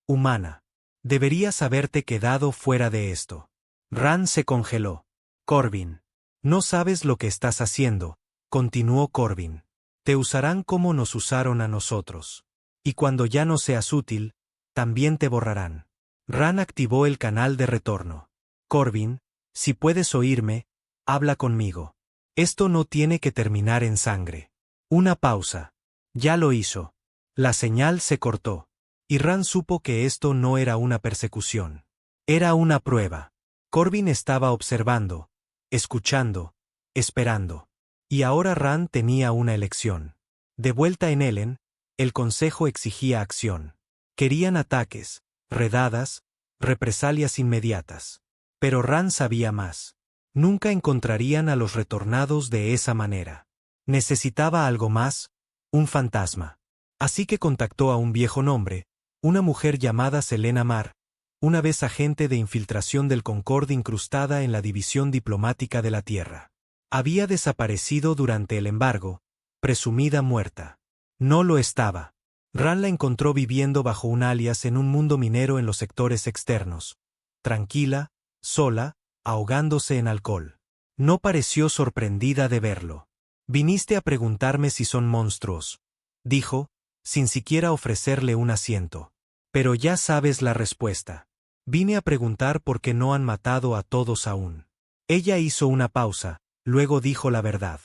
Speaker 1: humana. Deberías haberte quedado fuera de esto. Ran se congeló. Corbin. No sabes lo que estás haciendo, continuó Corbin. Te usarán como nos usaron a nosotros. Y cuando ya no seas útil, también te borrarán. Ran activó el canal de retorno. Corbin, si puedes oírme, habla conmigo. Esto no tiene que terminar en sangre. Una pausa. Ya lo hizo. La señal se cortó. Y Ran supo que esto no era una persecución. Era una prueba. Corbin estaba observando, escuchando, esperando. Y ahora Ran tenía una elección. De vuelta en Ellen, el consejo exigía acción. Querían ataques, redadas, represalias inmediatas. Pero Ran sabía más. Nunca encontrarían a los retornados de esa manera. Necesitaba algo más, un fantasma. Así que contactó a un viejo nombre, una mujer llamada Selena Mar, una vez agente de infiltración del Concorde incrustada en la división diplomática de la Tierra. Había desaparecido durante el embargo, presumida muerta. No lo estaba. Ran la encontró viviendo bajo un alias en un mundo minero en los sectores externos. Tranquila, sola, ahogándose en alcohol. No pareció sorprendida de verlo. Viniste a preguntarme si son monstruos, dijo, sin siquiera ofrecerle un asiento. Pero ya sabes la respuesta. Vine a preguntar por qué no han matado a todos aún. Ella hizo una pausa, luego dijo la verdad.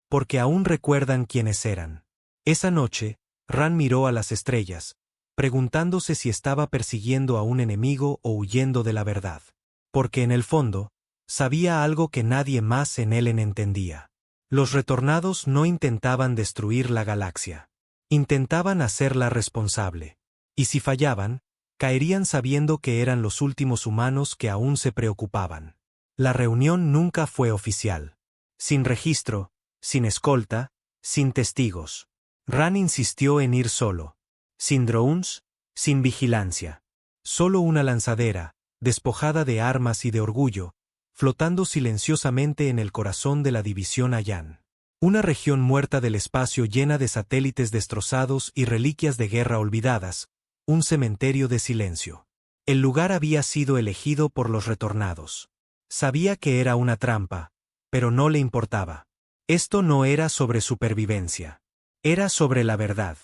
Speaker 1: Porque aún recuerdan quiénes eran. Esa noche, Ran miró a las estrellas, preguntándose si estaba persiguiendo a un enemigo o huyendo de la verdad. Porque en el fondo, sabía algo que nadie más en Ellen entendía. Los retornados no intentaban destruir la galaxia. Intentaban hacerla responsable. Y si fallaban, caerían sabiendo que eran los últimos humanos que aún se preocupaban. La reunión nunca fue oficial. Sin registro, sin escolta, sin testigos. Ran insistió en ir solo. Sin drones, sin vigilancia. Solo una lanzadera, despojada de armas y de orgullo, flotando silenciosamente en el corazón de la división Allan. Una región muerta del espacio llena de satélites destrozados y reliquias de guerra olvidadas, un cementerio de silencio. El lugar había sido elegido por los retornados. Sabía que era una trampa, pero no le importaba. Esto no era sobre supervivencia. Era sobre la verdad.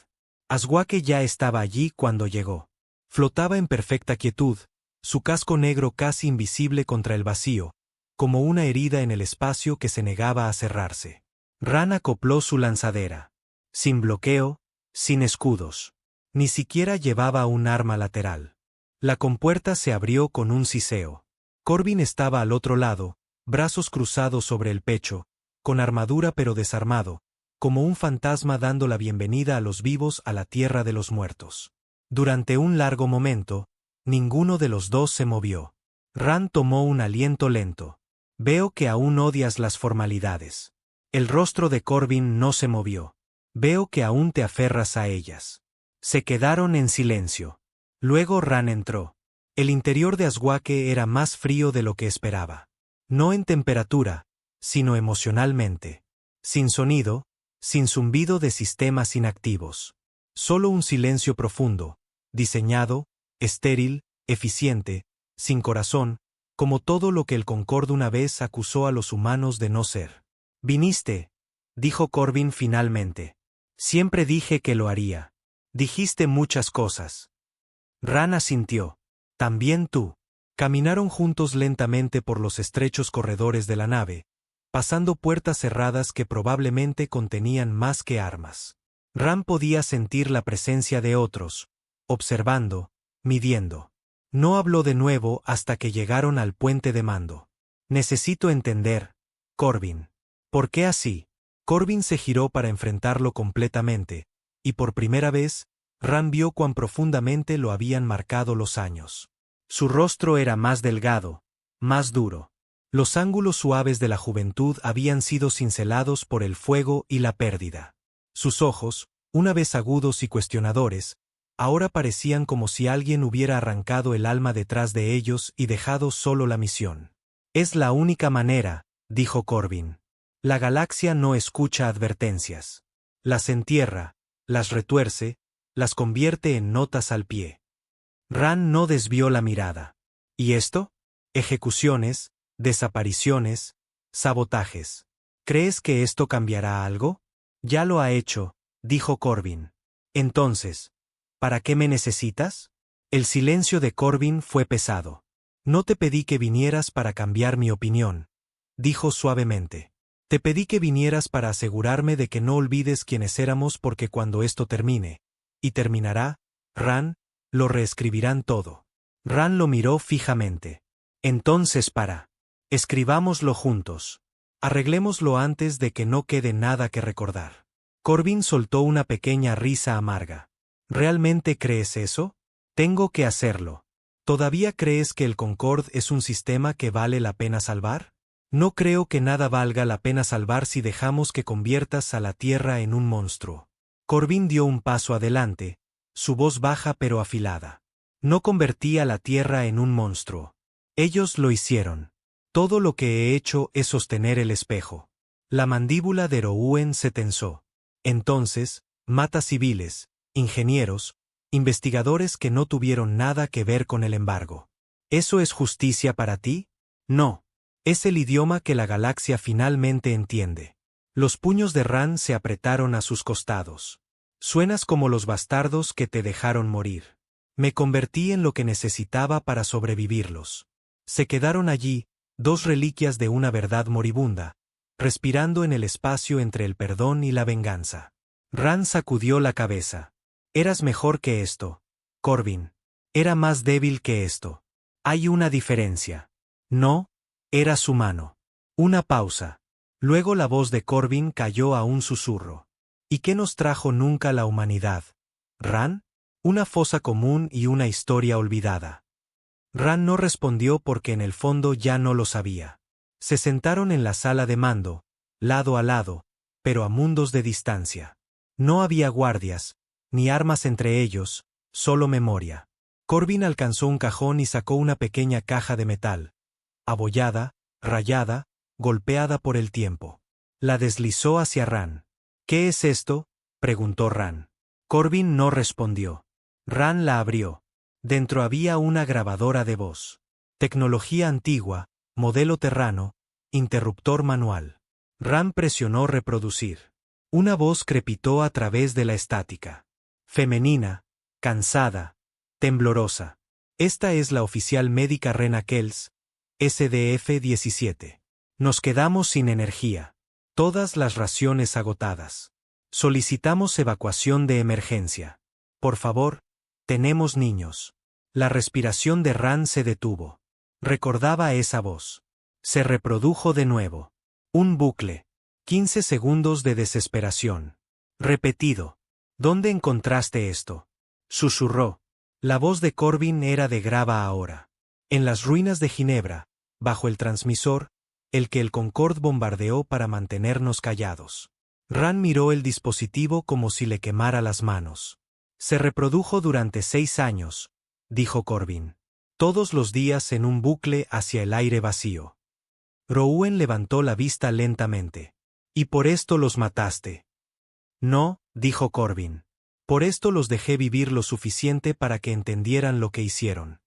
Speaker 1: Aswake ya estaba allí cuando llegó. Flotaba en perfecta quietud, su casco negro casi invisible contra el vacío, como una herida en el espacio que se negaba a cerrarse. Ran acopló su lanzadera. Sin bloqueo, sin escudos. Ni siquiera llevaba un arma lateral. La compuerta se abrió con un siseo. Corbin estaba al otro lado, brazos cruzados sobre el pecho, con armadura pero desarmado, como un fantasma dando la bienvenida a los vivos a la tierra de los muertos. Durante un largo momento, ninguno de los dos se movió. Ran tomó un aliento lento. Veo que aún odias las formalidades. El rostro de Corbin no se movió. Veo que aún te aferras a ellas. Se quedaron en silencio. Luego Ran entró. El interior de Aswake era más frío de lo que esperaba. No en temperatura, sino emocionalmente. Sin sonido, sin zumbido de sistemas inactivos. Solo un silencio profundo, diseñado, estéril, eficiente, sin corazón, como todo lo que el Concorde una vez acusó a los humanos de no ser. Viniste, dijo Corbin finalmente. Siempre dije que lo haría. Dijiste muchas cosas. Ran asintió. También tú. Caminaron juntos lentamente por los estrechos corredores de la nave, pasando puertas cerradas que probablemente contenían más que armas. Ran podía sentir la presencia de otros, observando, midiendo. No habló de nuevo hasta que llegaron al puente de mando. Necesito entender, Corbin. ¿Por qué así? Corbin se giró para enfrentarlo completamente, y por primera vez, Ran vio cuán profundamente lo habían marcado los años. Su rostro era más delgado, más duro. Los ángulos suaves de la juventud habían sido cincelados por el fuego y la pérdida. Sus ojos, una vez agudos y cuestionadores, ahora parecían como si alguien hubiera arrancado el alma detrás de ellos y dejado solo la misión. Es la única manera, dijo Corbin. La galaxia no escucha advertencias. Las entierra, las retuerce, las convierte en notas al pie. Ran no desvió la mirada. ¿Y esto? Ejecuciones, desapariciones, sabotajes. ¿Crees que esto cambiará algo? Ya lo ha hecho, dijo Corbin. Entonces, ¿para qué me necesitas? El silencio de Corbin fue pesado. No te pedí que vinieras para cambiar mi opinión, dijo suavemente. Te pedí que vinieras para asegurarme de que no olvides quiénes éramos porque cuando esto termine, y terminará, Ran, lo reescribirán todo. Ran lo miró fijamente. Entonces escribámoslo juntos. Arreglémoslo antes de que no quede nada que recordar. Corbin soltó una pequeña risa amarga. ¿Realmente crees eso? Tengo que hacerlo. ¿Todavía crees que el Concorde es un sistema que vale la pena salvar? No creo que nada valga la pena salvar si dejamos que conviertas a la Tierra en un monstruo. Corbin dio un paso adelante, su voz baja pero afilada. No convertí a la Tierra en un monstruo. Ellos lo hicieron. Todo lo que he hecho es sostener el espejo. La mandíbula de Rouen se tensó. Entonces, mata civiles, ingenieros, investigadores que no tuvieron nada que ver con el embargo. ¿Eso es justicia para ti? No. Es el idioma que la galaxia finalmente entiende. Los puños de Ran se apretaron a sus costados. Suenas como los bastardos que te dejaron morir. Me convertí en lo que necesitaba para sobrevivirlos. Se quedaron allí, dos reliquias de una verdad moribunda, respirando en el espacio entre el perdón y la venganza. Ran sacudió la cabeza. Eras mejor que esto, Corbin. Era más débil que esto. Hay una diferencia. No. Eras humano. Una pausa. Luego la voz de Corbin cayó a un susurro. ¿Y qué nos trajo nunca la humanidad? ¿Ran? Una fosa común y una historia olvidada. Ran no respondió porque en el fondo ya no lo sabía. Se sentaron en la sala de mando, lado a lado, pero a mundos de distancia. No había guardias, ni armas entre ellos, solo memoria. Corbin alcanzó un cajón y sacó una pequeña caja de metal. Abollada, rayada, golpeada por el tiempo. La deslizó hacia Ran. ¿Qué es esto?, preguntó Ran. Corbin no respondió. Ran la abrió. Dentro había una grabadora de voz. Tecnología antigua, modelo terrano, interruptor manual. Ran presionó reproducir. Una voz crepitó a través de la estática. Femenina, cansada, temblorosa. Esta es la oficial médica Rena Kells, SDF-17. Nos quedamos sin energía. Todas las raciones agotadas. Solicitamos evacuación de emergencia. Por favor, tenemos niños. La respiración de Ran se detuvo. Recordaba esa voz. Se reprodujo de nuevo. Un bucle. 15 segundos de desesperación. Repetido. ¿Dónde encontraste esto? Susurró. La voz de Corbin era de grava ahora. En las ruinas de Ginebra, bajo el transmisor, el que el Concorde bombardeó para mantenernos callados. Ran miró el dispositivo como si le quemara las manos. Se reprodujo durante 6 años, dijo Corbin. Todos los días en un bucle hacia el aire vacío. Rouen levantó la vista lentamente. ¿Y por esto los mataste? No, dijo Corbin. Por esto los dejé vivir lo suficiente para que entendieran lo que hicieron.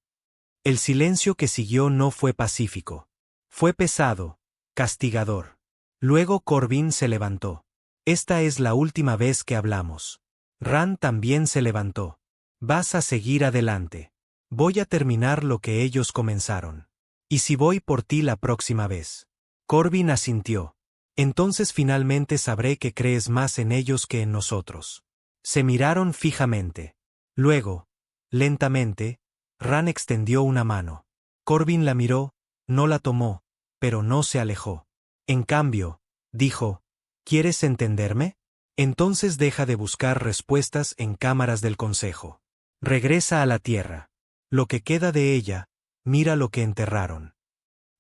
Speaker 1: El silencio que siguió no fue pacífico. Fue pesado, castigador. Luego Corbin se levantó. Esta es la última vez que hablamos. Ran también se levantó. Vas a seguir adelante. Voy a terminar lo que ellos comenzaron. ¿Y si voy por ti la próxima vez? Corbin asintió. Entonces finalmente sabré que crees más en ellos que en nosotros. Se miraron fijamente. Luego, lentamente, Ran extendió una mano. Corbin la miró, no la tomó, pero no se alejó. En cambio, dijo, ¿quieres entenderme? Entonces deja de buscar respuestas en cámaras del consejo. Regresa a la tierra. Lo que queda de ella, mira lo que enterraron.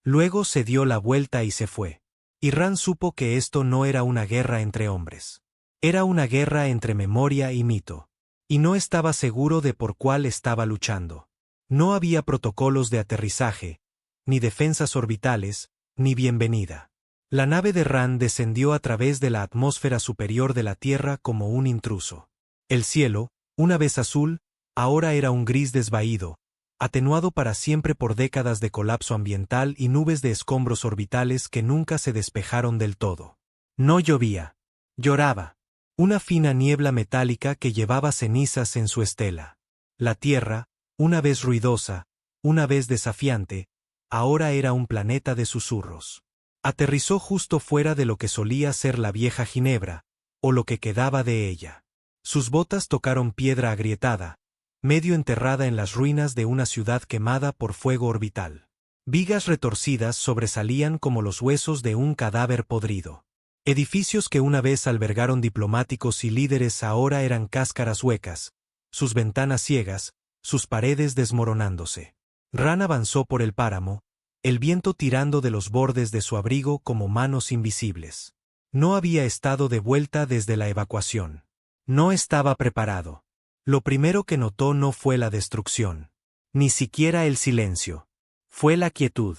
Speaker 1: Luego se dio la vuelta y se fue. Y Ran supo que esto no era una guerra entre hombres. Era una guerra entre memoria y mito. Y no estaba seguro de por cuál estaba luchando. No había protocolos de aterrizaje, ni defensas orbitales, ni bienvenida. La nave de Ran descendió a través de la atmósfera superior de la Tierra como un intruso. El cielo, una vez azul, ahora era un gris desvaído, atenuado para siempre por décadas de colapso ambiental y nubes de escombros orbitales que nunca se despejaron del todo. No llovía. Lloraba. Una fina niebla metálica que llevaba cenizas en su estela. La Tierra, una vez ruidosa, una vez desafiante, ahora era un planeta de susurros. Aterrizó justo fuera de lo que solía ser la vieja Ginebra, o lo que quedaba de ella. Sus botas tocaron piedra agrietada, medio enterrada en las ruinas de una ciudad quemada por fuego orbital. Vigas retorcidas sobresalían como los huesos de un cadáver podrido. Edificios que una vez albergaron diplomáticos y líderes ahora eran cáscaras huecas, sus ventanas ciegas, sus paredes desmoronándose. Ran avanzó por el páramo, el viento tirando de los bordes de su abrigo como manos invisibles. No había estado de vuelta desde la evacuación. No estaba preparado. Lo primero que notó no fue la destrucción. Ni siquiera el silencio. Fue la quietud.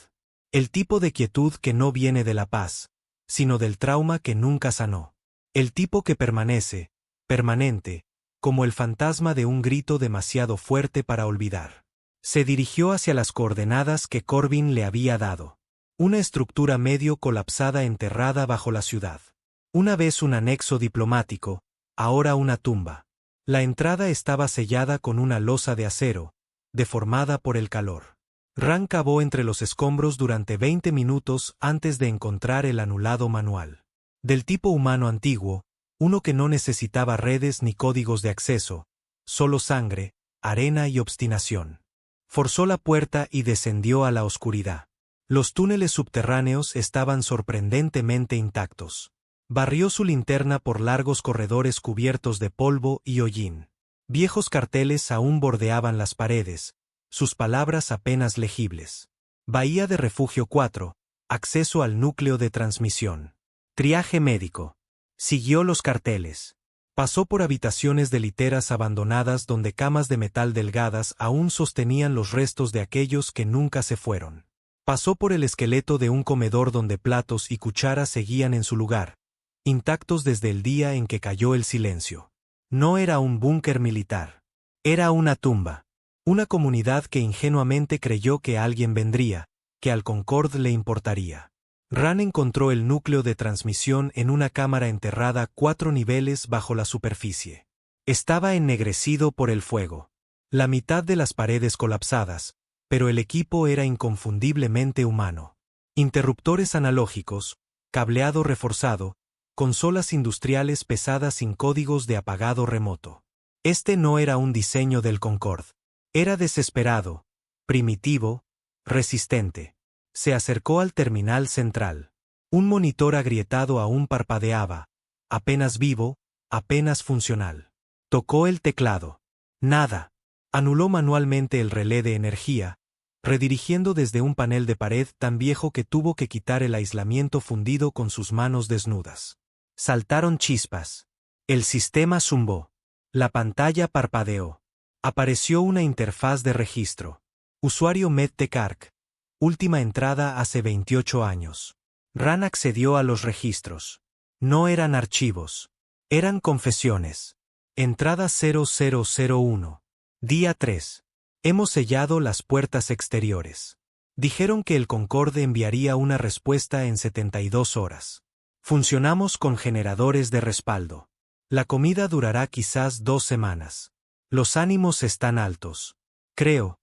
Speaker 1: El tipo de quietud que no viene de la paz, sino del trauma que nunca sanó. El tipo que permanece, permanente, como el fantasma de un grito demasiado fuerte para olvidar. Se dirigió hacia las coordenadas que Corbin le había dado. Una estructura medio colapsada enterrada bajo la ciudad. Una vez un anexo diplomático, ahora una tumba. La entrada estaba sellada con una losa de acero, deformada por el calor. Ran cavó entre los escombros durante 20 minutos antes de encontrar el anulado manual. Del tipo humano antiguo, uno que no necesitaba redes ni códigos de acceso, solo sangre, arena y obstinación. Forzó la puerta y descendió a la oscuridad. Los túneles subterráneos estaban sorprendentemente intactos. Barrió su linterna por largos corredores cubiertos de polvo y hollín. Viejos carteles aún bordeaban las paredes, sus palabras apenas legibles. Bahía de Refugio 4, acceso al núcleo de transmisión. Triaje médico. Siguió los carteles. Pasó por habitaciones de literas abandonadas donde camas de metal delgadas aún sostenían los restos de aquellos que nunca se fueron. Pasó por el esqueleto de un comedor donde platos y cucharas seguían en su lugar, intactos desde el día en que cayó el silencio. No era un búnker militar. Era una tumba. Una comunidad que ingenuamente creyó que alguien vendría, que al Concorde le importaría. Ran encontró el núcleo de transmisión en una cámara enterrada 4 niveles bajo la superficie. Estaba ennegrecido por el fuego. La mitad de las paredes colapsadas, pero el equipo era inconfundiblemente humano. Interruptores analógicos, cableado reforzado, consolas industriales pesadas sin códigos de apagado remoto. Este no era un diseño del Concorde. Era desesperado, primitivo, resistente. Se acercó al terminal central. Un monitor agrietado aún parpadeaba, apenas vivo, apenas funcional. Tocó el teclado. Nada. Anuló manualmente el relé de energía, redirigiendo desde un panel de pared tan viejo que tuvo que quitar el aislamiento fundido con sus manos desnudas. Saltaron chispas. El sistema zumbó. La pantalla parpadeó. Apareció una interfaz de registro. Usuario MedTech-Arc. Última entrada hace 28 años. Ran accedió a los registros. No eran archivos. Eran confesiones. Entrada 0001. Día 3. Hemos sellado las puertas exteriores. Dijeron que el Concorde enviaría una respuesta en 72 horas. Funcionamos con generadores de respaldo. La comida durará quizás 2 semanas. Los ánimos están altos. Creo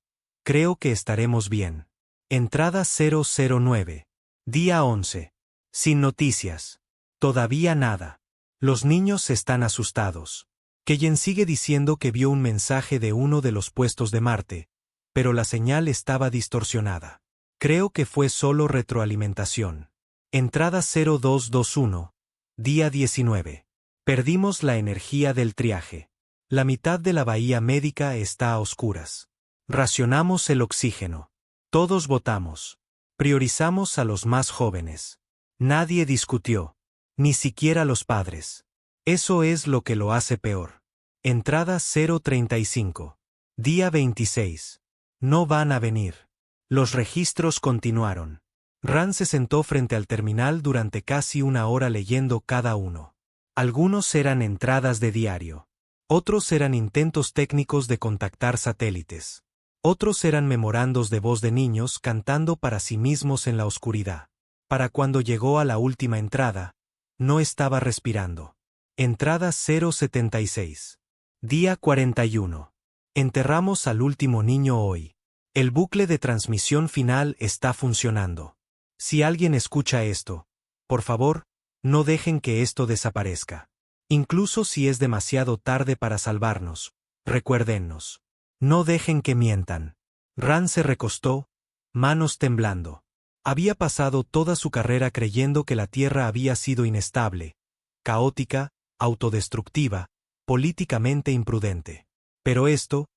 Speaker 1: que estaremos bien. Entrada 009. Día 11. Sin noticias. Todavía nada. Los niños están asustados. Keyen sigue diciendo que vio un mensaje de uno de los puestos de Marte, pero la señal estaba distorsionada. Creo que fue solo retroalimentación. Entrada 0221. Día 19. Perdimos la energía del triaje. La mitad de la bahía médica está a oscuras. Racionamos el oxígeno. Todos votamos. Priorizamos a los más jóvenes. Nadie discutió. Ni siquiera los padres. Eso es lo que lo hace peor. Entrada 035. Día 26. No van a venir. Los registros continuaron. Ran se sentó frente al terminal durante casi una hora leyendo cada uno. Algunos eran entradas de diario. Otros eran intentos técnicos de contactar satélites. Otros eran memorandos de voz de niños cantando para sí mismos en la oscuridad. Para cuando llegó a la última entrada, no estaba respirando. Entrada 076. Día 41. Enterramos al último niño hoy. El bucle de transmisión final está funcionando. Si alguien escucha esto, por favor, no dejen que esto desaparezca. Incluso si es demasiado tarde para salvarnos, recuérdennos. No dejen que mientan. Ran se recostó, manos temblando. Había pasado toda su carrera creyendo que la Tierra había sido inestable, caótica, autodestructiva, políticamente imprudente. Pero esto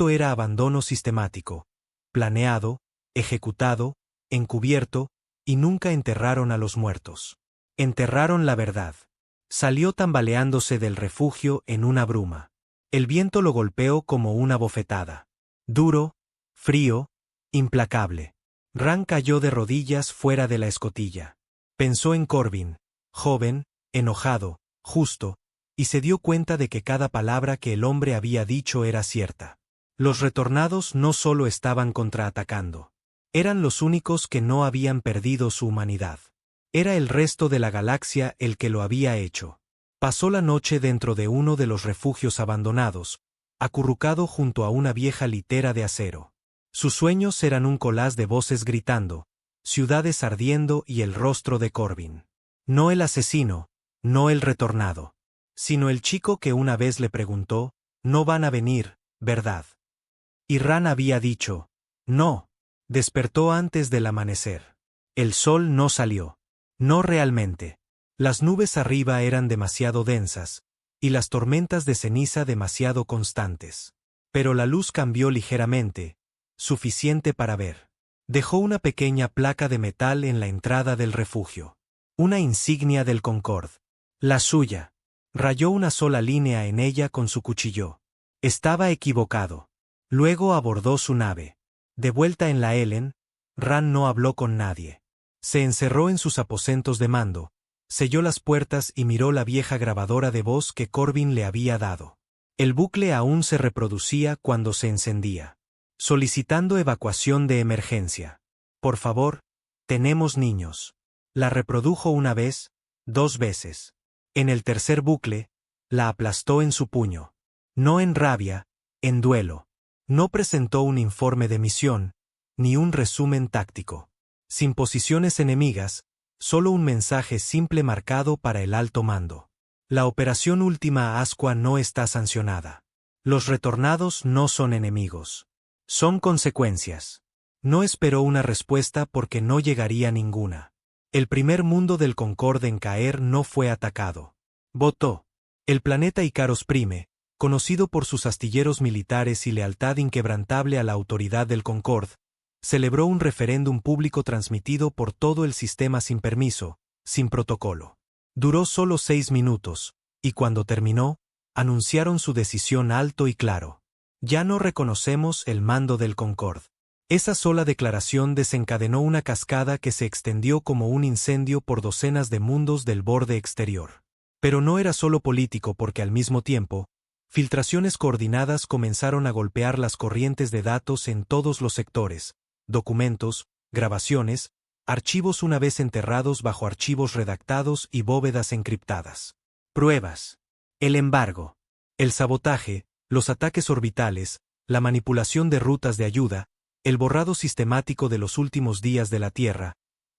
Speaker 1: era abandono sistemático, planeado, ejecutado, encubierto, y nunca enterraron a los muertos. Enterraron la verdad. Salió tambaleándose del refugio en una bruma. El viento lo golpeó como una bofetada. Duro, frío, implacable. Ran cayó de rodillas fuera de la escotilla. Pensó en Corbin, joven, enojado, justo, y se dio cuenta de que cada palabra que el hombre había dicho era cierta. Los retornados no solo estaban contraatacando. Eran los únicos que no habían perdido su humanidad. Era el resto de la galaxia el que lo había hecho. Pasó la noche dentro de uno de los refugios abandonados, acurrucado junto a una vieja litera de acero. Sus sueños eran un collage de voces gritando, ciudades ardiendo y el rostro de Corbin. No el asesino, no el retornado, sino el chico que una vez le preguntó, no van a venir, ¿verdad? Y Ran había dicho, no. Despertó antes del amanecer. El sol no salió. No realmente. Las nubes arriba eran demasiado densas, y las tormentas de ceniza demasiado constantes. Pero la luz cambió ligeramente, suficiente para ver. Dejó una pequeña placa de metal en la entrada del refugio. Una insignia del Concorde. La suya. Rayó una sola línea en ella con su cuchillo. Estaba equivocado. Luego abordó su nave. De vuelta en la Elen, Ran no habló con nadie. Se encerró en sus aposentos de mando, selló las puertas y miró la vieja grabadora de voz que Corbin le había dado. El bucle aún se reproducía cuando se encendía. Solicitando evacuación de emergencia. Por favor, tenemos niños. La reprodujo una vez, 2 veces. En el tercer bucle, la aplastó en su puño. No en rabia, en duelo. No presentó un informe de misión, ni un resumen táctico. Sin posiciones enemigas, solo un mensaje simple marcado para el alto mando. La operación Última Ascua no está sancionada. Los retornados no son enemigos. Son consecuencias. No esperó una respuesta porque no llegaría ninguna. El primer mundo del Concorde en caer no fue atacado. Votó. El planeta Icaros Prime, conocido por sus astilleros militares y lealtad inquebrantable a la autoridad del Concorde, celebró un referéndum público transmitido por todo el sistema sin permiso, sin protocolo. Duró solo 6 minutos, y cuando terminó, anunciaron su decisión alto y claro. Ya no reconocemos el mando del Concorde. Esa sola declaración desencadenó una cascada que se extendió como un incendio por docenas de mundos del borde exterior. Pero no era solo político porque al mismo tiempo, filtraciones coordinadas comenzaron a golpear las corrientes de datos en todos los sectores, documentos, grabaciones, Archivos una vez enterrados bajo archivos redactados y bóvedas encriptadas. Pruebas. El embargo. El sabotaje, los ataques orbitales, la manipulación de rutas de ayuda, el borrado sistemático de los últimos días de la Tierra,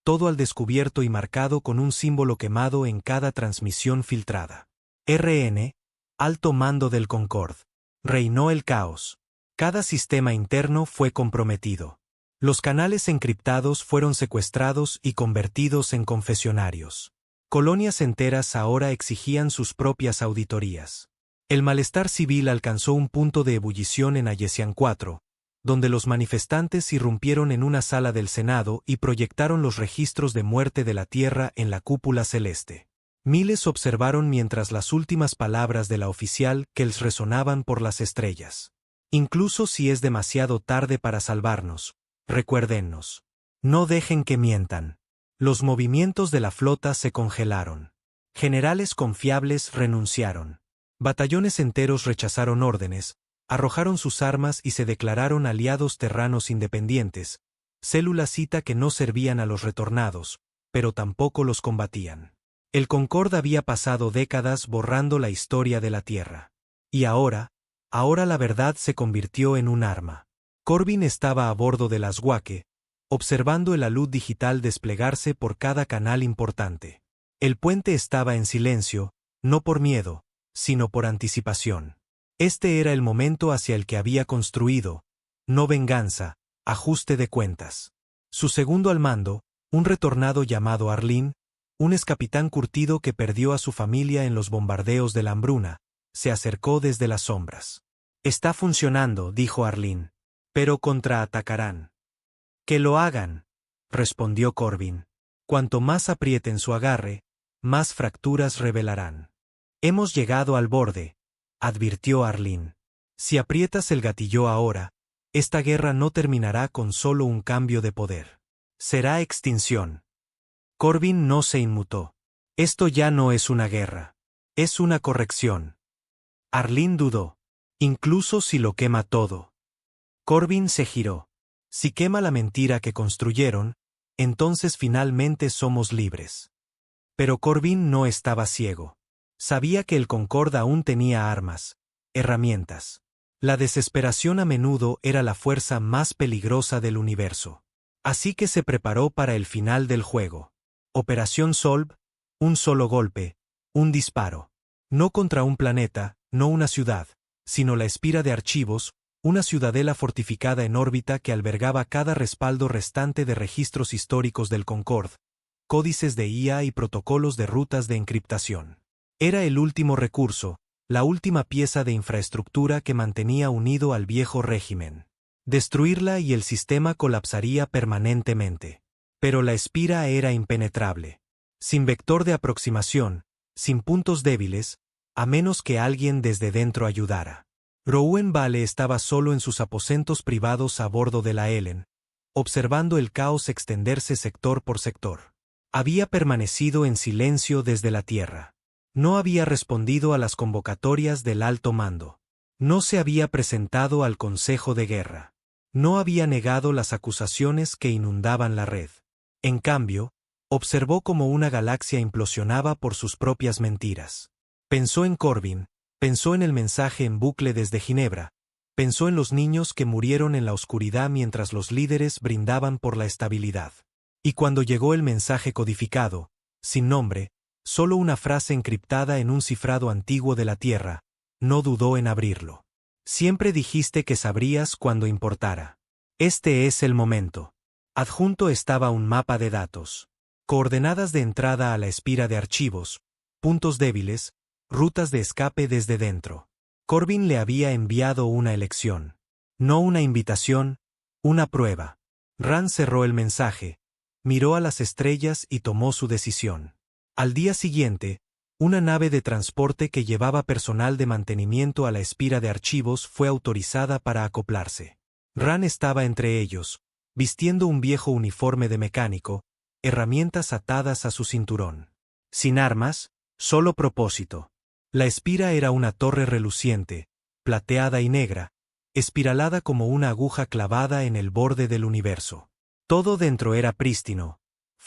Speaker 1: todo al descubierto y marcado con un símbolo quemado en cada transmisión filtrada. RN, alto mando del Concorde. Reinó el caos. Cada sistema interno fue comprometido. Los canales encriptados fueron secuestrados y convertidos en confesionarios. Colonias enteras ahora exigían sus propias auditorías. El malestar civil alcanzó un punto de ebullición en Ayesian 4, donde los manifestantes irrumpieron en una sala del Senado y proyectaron los registros de muerte de la Tierra en la cúpula celeste. Miles observaron mientras las últimas palabras de la oficial Kells resonaban por las estrellas. Incluso si es demasiado tarde para salvarnos, recuérdennos. No dejen que mientan. Los movimientos de la flota se congelaron. Generales confiables renunciaron. Batallones enteros rechazaron órdenes, arrojaron sus armas y se declararon aliados terranos independientes, células cita que no servían a los retornados, pero tampoco los combatían. El Concorde había pasado décadas borrando la historia de la Tierra. Y ahora la verdad se convirtió en un arma. Corbin estaba a bordo del Aswake, observando el alud digital desplegarse por cada canal importante. El puente estaba en silencio, no por miedo, sino por anticipación. Este era el momento hacia el que había construido, no venganza, ajuste de cuentas. Su segundo al mando, un retornado llamado Arlene, un excapitán curtido que perdió a su familia en los bombardeos de la hambruna, se acercó desde las sombras. Está funcionando, dijo Arlene, pero contraatacarán. Que lo hagan, respondió Corbin. Cuanto más aprieten su agarre, más fracturas revelarán. Hemos llegado al borde, advirtió Arlene. Si aprietas el gatillo ahora, esta guerra no terminará con solo un cambio de poder. Será extinción. Corbin no se inmutó. Esto ya no es una guerra. Es una corrección. Arlene dudó. Incluso si lo quema todo. Corbin se giró. Si quema la mentira que construyeron, entonces finalmente somos libres. Pero Corbin no estaba ciego. Sabía que el Concorde aún tenía armas, herramientas. La desesperación a menudo era la fuerza más peligrosa del universo. Así que se preparó para el final del juego. Operación Solve, un solo golpe, un disparo. No contra un planeta, no una ciudad, sino la espira de archivos, una ciudadela fortificada en órbita que albergaba cada respaldo restante de registros históricos del Concorde, códices de IA y protocolos de rutas de encriptación. Era el último recurso, la última pieza de infraestructura que mantenía unido al viejo régimen. Destruirla y el sistema colapsaría permanentemente. Pero la espira era impenetrable. Sin vector de aproximación, sin puntos débiles, a menos que alguien desde dentro ayudara. Rowan Vale estaba solo en sus aposentos privados a bordo de la Ellen, observando el caos extenderse sector por sector. Había permanecido en silencio desde la Tierra. No había respondido a las convocatorias del alto mando. No se había presentado al Consejo de Guerra. No había negado las acusaciones que inundaban la red. En cambio, observó cómo una galaxia implosionaba por sus propias mentiras. Pensó en Corbin, pensó en el mensaje en bucle desde Ginebra, pensó en los niños que murieron en la oscuridad mientras los líderes brindaban por la estabilidad. Y cuando llegó el mensaje codificado, sin nombre, solo una frase encriptada en un cifrado antiguo de la Tierra, no dudó en abrirlo. Siempre dijiste que sabrías cuando importara. Este es el momento. Adjunto estaba un mapa de datos. Coordenadas de entrada a la espira de archivos, puntos débiles, rutas de escape desde dentro. Corbin le había enviado una elección. No una invitación, una prueba. Rand cerró el mensaje, miró a las estrellas y tomó su decisión. Al día siguiente, una nave de transporte que llevaba personal de mantenimiento a la espira de archivos fue autorizada para acoplarse. Rand estaba entre ellos, vistiendo un viejo uniforme de mecánico, herramientas atadas a su cinturón. Sin armas, solo propósito. La espira era una torre reluciente, plateada y negra, espiralada como una aguja clavada en el borde del universo. Todo dentro era prístino,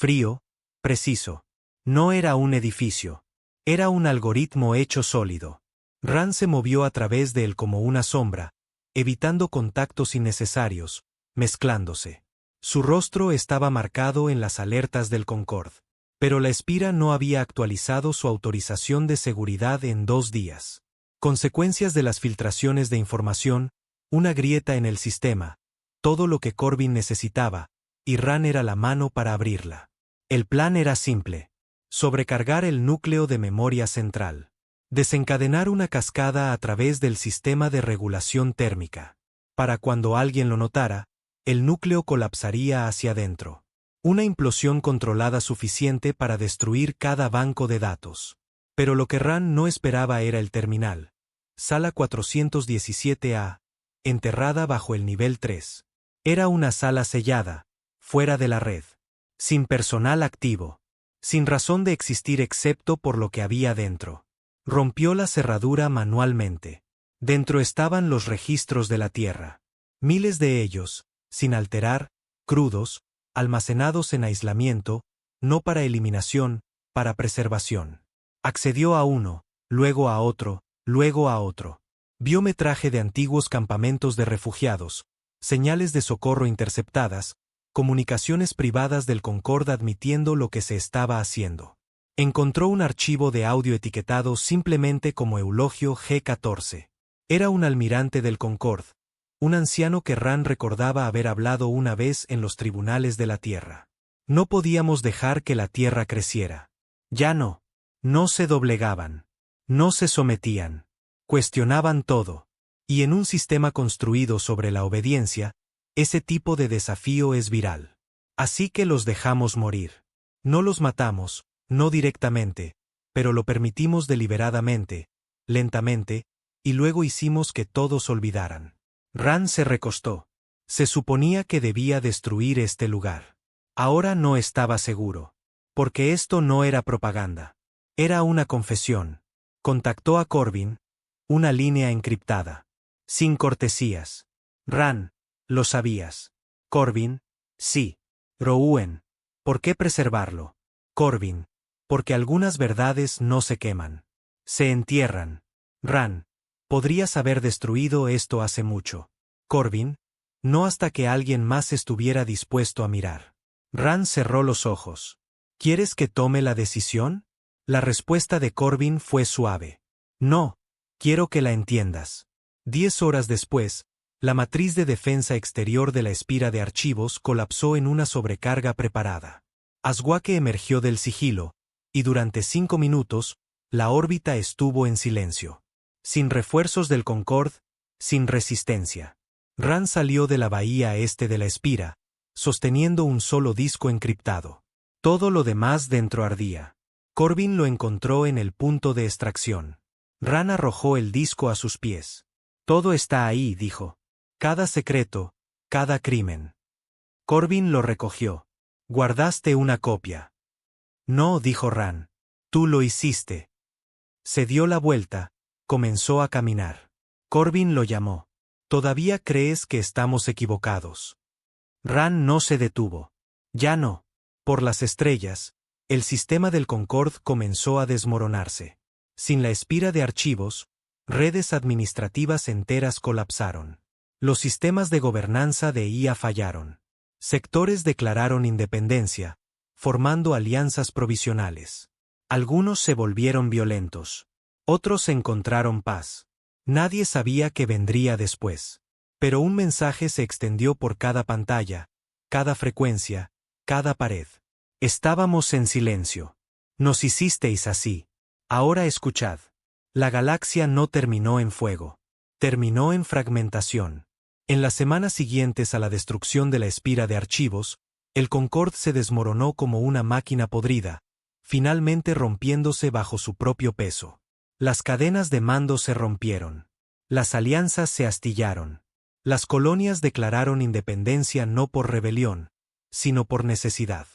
Speaker 1: Frío, preciso. No era un edificio. Era un algoritmo hecho sólido. Ran se movió a través de él como una sombra, evitando contactos innecesarios, mezclándose. Su rostro estaba marcado en las alertas del Concorde. Pero la espira no había actualizado su autorización de seguridad en 2 días. Consecuencias de las filtraciones de información, una grieta en el sistema, todo lo que Corbin necesitaba, y Ran era la mano para abrirla. El plan era simple: sobrecargar el núcleo de memoria central. Desencadenar una cascada a través del sistema de regulación térmica. Para cuando alguien lo notara, el núcleo colapsaría hacia adentro. Una implosión controlada suficiente para destruir cada banco de datos. Pero lo que Ran no esperaba era el terminal. Sala 417A, enterrada bajo el nivel 3. Era una sala sellada, fuera de la red. Sin personal activo. Sin razón de existir excepto por lo que había dentro. Rompió la cerradura manualmente. Dentro estaban los registros de la Tierra. Miles de ellos, sin alterar, crudos, almacenados en aislamiento, no para eliminación, para preservación. Accedió a uno, luego a otro, luego a otro. Vio metraje de antiguos campamentos de refugiados, señales de socorro interceptadas, comunicaciones privadas del Concorde admitiendo lo que se estaba haciendo. Encontró un archivo de audio etiquetado simplemente como Eulogio G-14. Era un almirante del Concorde, un anciano que Ran recordaba haber hablado una vez en los tribunales de la Tierra. No podíamos dejar que la Tierra creciera. Ya no. No se doblegaban. No se sometían. Cuestionaban todo. Y en un sistema construido sobre la obediencia, ese tipo de desafío es viral. Así que los dejamos morir. No los matamos, no directamente, pero lo permitimos deliberadamente, lentamente, y luego hicimos que todos olvidaran. Ran se recostó. Se suponía que debía destruir este lugar. Ahora no estaba seguro. Porque esto no era propaganda. Era una confesión. Contactó a Corbin, una línea encriptada. Sin cortesías. Ran, lo sabías. Corbin, sí. Rouen, ¿por qué preservarlo? Corbin, porque algunas verdades no se queman. Se entierran. Ran, podrías haber destruido esto hace mucho. Corbin, no hasta que alguien más estuviera dispuesto a mirar. Ran cerró los ojos. ¿Quieres que tome la decisión? La respuesta de Corbin fue suave. No, quiero que la entiendas. 10 horas después, la matriz de defensa exterior de la espira de archivos colapsó en una sobrecarga preparada. Aswake emergió del sigilo, y durante 5 minutos, la órbita estuvo en silencio. Sin refuerzos del Concorde, sin resistencia. Ran salió de la bahía este de la espira, sosteniendo un solo disco encriptado. Todo lo demás dentro ardía. Corbin lo encontró en el punto de extracción. Ran arrojó el disco a sus pies. Todo está ahí, dijo. Cada secreto, cada crimen. Corbin lo recogió. Guardaste una copia. No, dijo Ran. Tú lo hiciste. Se dio la vuelta, comenzó a caminar. Corbin lo llamó. ¿Todavía crees que estamos equivocados? Ran no se detuvo. Ya no. Por las estrellas, el sistema del Concorde comenzó a desmoronarse. Sin la espira de archivos, redes administrativas enteras colapsaron. Los sistemas de gobernanza de IA fallaron. Sectores declararon independencia, formando alianzas provisionales. Algunos se volvieron violentos. Otros encontraron paz. Nadie sabía qué vendría después. Pero un mensaje se extendió por cada pantalla, cada frecuencia, cada pared. Estábamos en silencio. Nos hicisteis así. Ahora escuchad. La galaxia no terminó en fuego. Terminó en fragmentación. En las semanas siguientes a la destrucción de la espira de archivos, el Concorde se desmoronó como una máquina podrida, finalmente rompiéndose bajo su propio peso. Las cadenas de mando se rompieron. Las alianzas se astillaron. Las colonias declararon independencia no por rebelión, sino por necesidad.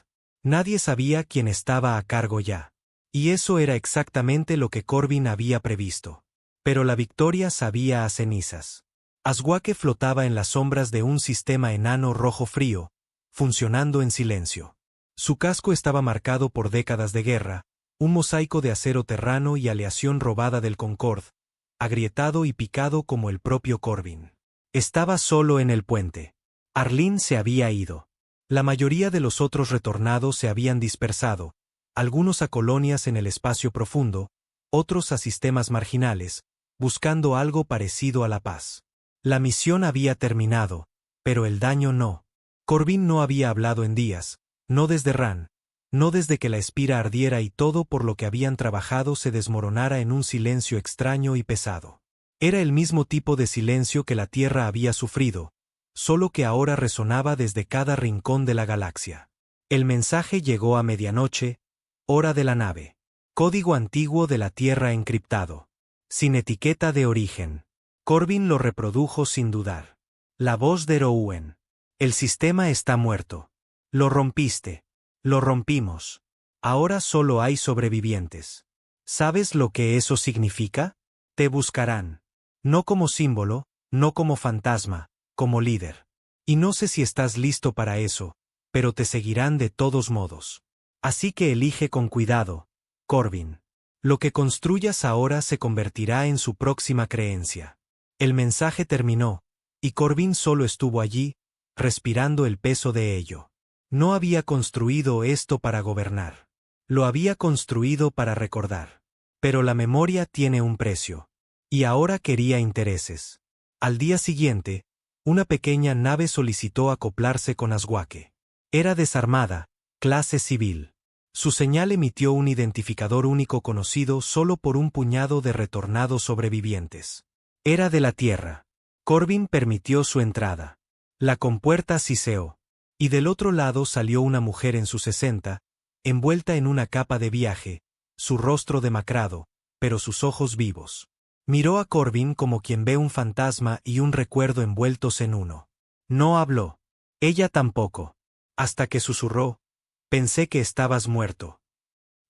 Speaker 1: Nadie sabía quién estaba a cargo ya. Y eso era exactamente lo que Corbin había previsto. Pero la victoria sabía a cenizas. Aswake flotaba en las sombras de un sistema enano rojo frío, funcionando en silencio. Su casco estaba marcado por décadas de guerra, un mosaico de acero terrano y aleación robada del Concorde, agrietado y picado como el propio Corbin. Estaba solo en el puente. Arlene se había ido. La mayoría de los otros retornados se habían dispersado, algunos a colonias en el espacio profundo, otros a sistemas marginales, buscando algo parecido a la paz. La misión había terminado, pero el daño no. Corbin no había hablado en días, no desde Ran, no desde que la espira ardiera y todo por lo que habían trabajado se desmoronara en un silencio extraño y pesado. Era el mismo tipo de silencio que la Tierra había sufrido, solo que ahora resonaba desde cada rincón de la galaxia. El mensaje llegó a medianoche, hora de la nave. Código antiguo de la Tierra encriptado. Sin etiqueta de origen. Corbin lo reprodujo sin dudar. La voz de Rowan. El sistema está muerto. Lo rompiste. Lo rompimos. Ahora solo hay sobrevivientes. ¿Sabes lo que eso significa? Te buscarán. No como símbolo, no como fantasma, como líder. Y no sé si estás listo para eso, pero te seguirán de todos modos. Así que elige con cuidado, Corbin. Lo que construyas ahora se convertirá en su próxima creencia. El mensaje terminó, y Corbin solo estuvo allí, respirando el peso de ello. No había construido esto para gobernar. Lo había construido para recordar. Pero la memoria tiene un precio. Y ahora quería intereses. Al día siguiente, una pequeña nave solicitó acoplarse con Aswake. Era desarmada, clase civil. Su señal emitió un identificador único conocido solo por un puñado de retornados sobrevivientes. Era de la Tierra. Corbin permitió su entrada. La compuerta siseó. Y del otro lado salió una mujer en sus 60, envuelta en una capa de viaje, su rostro demacrado, pero sus ojos vivos. Miró a Corbin como quien ve un fantasma y un recuerdo envueltos en uno. No habló. Ella tampoco. Hasta que susurró: «Pensé que estabas muerto».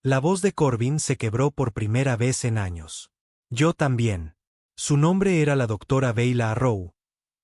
Speaker 1: La voz de Corbin se quebró por primera vez en años. Yo también. Su nombre era la doctora Beyla Arrow,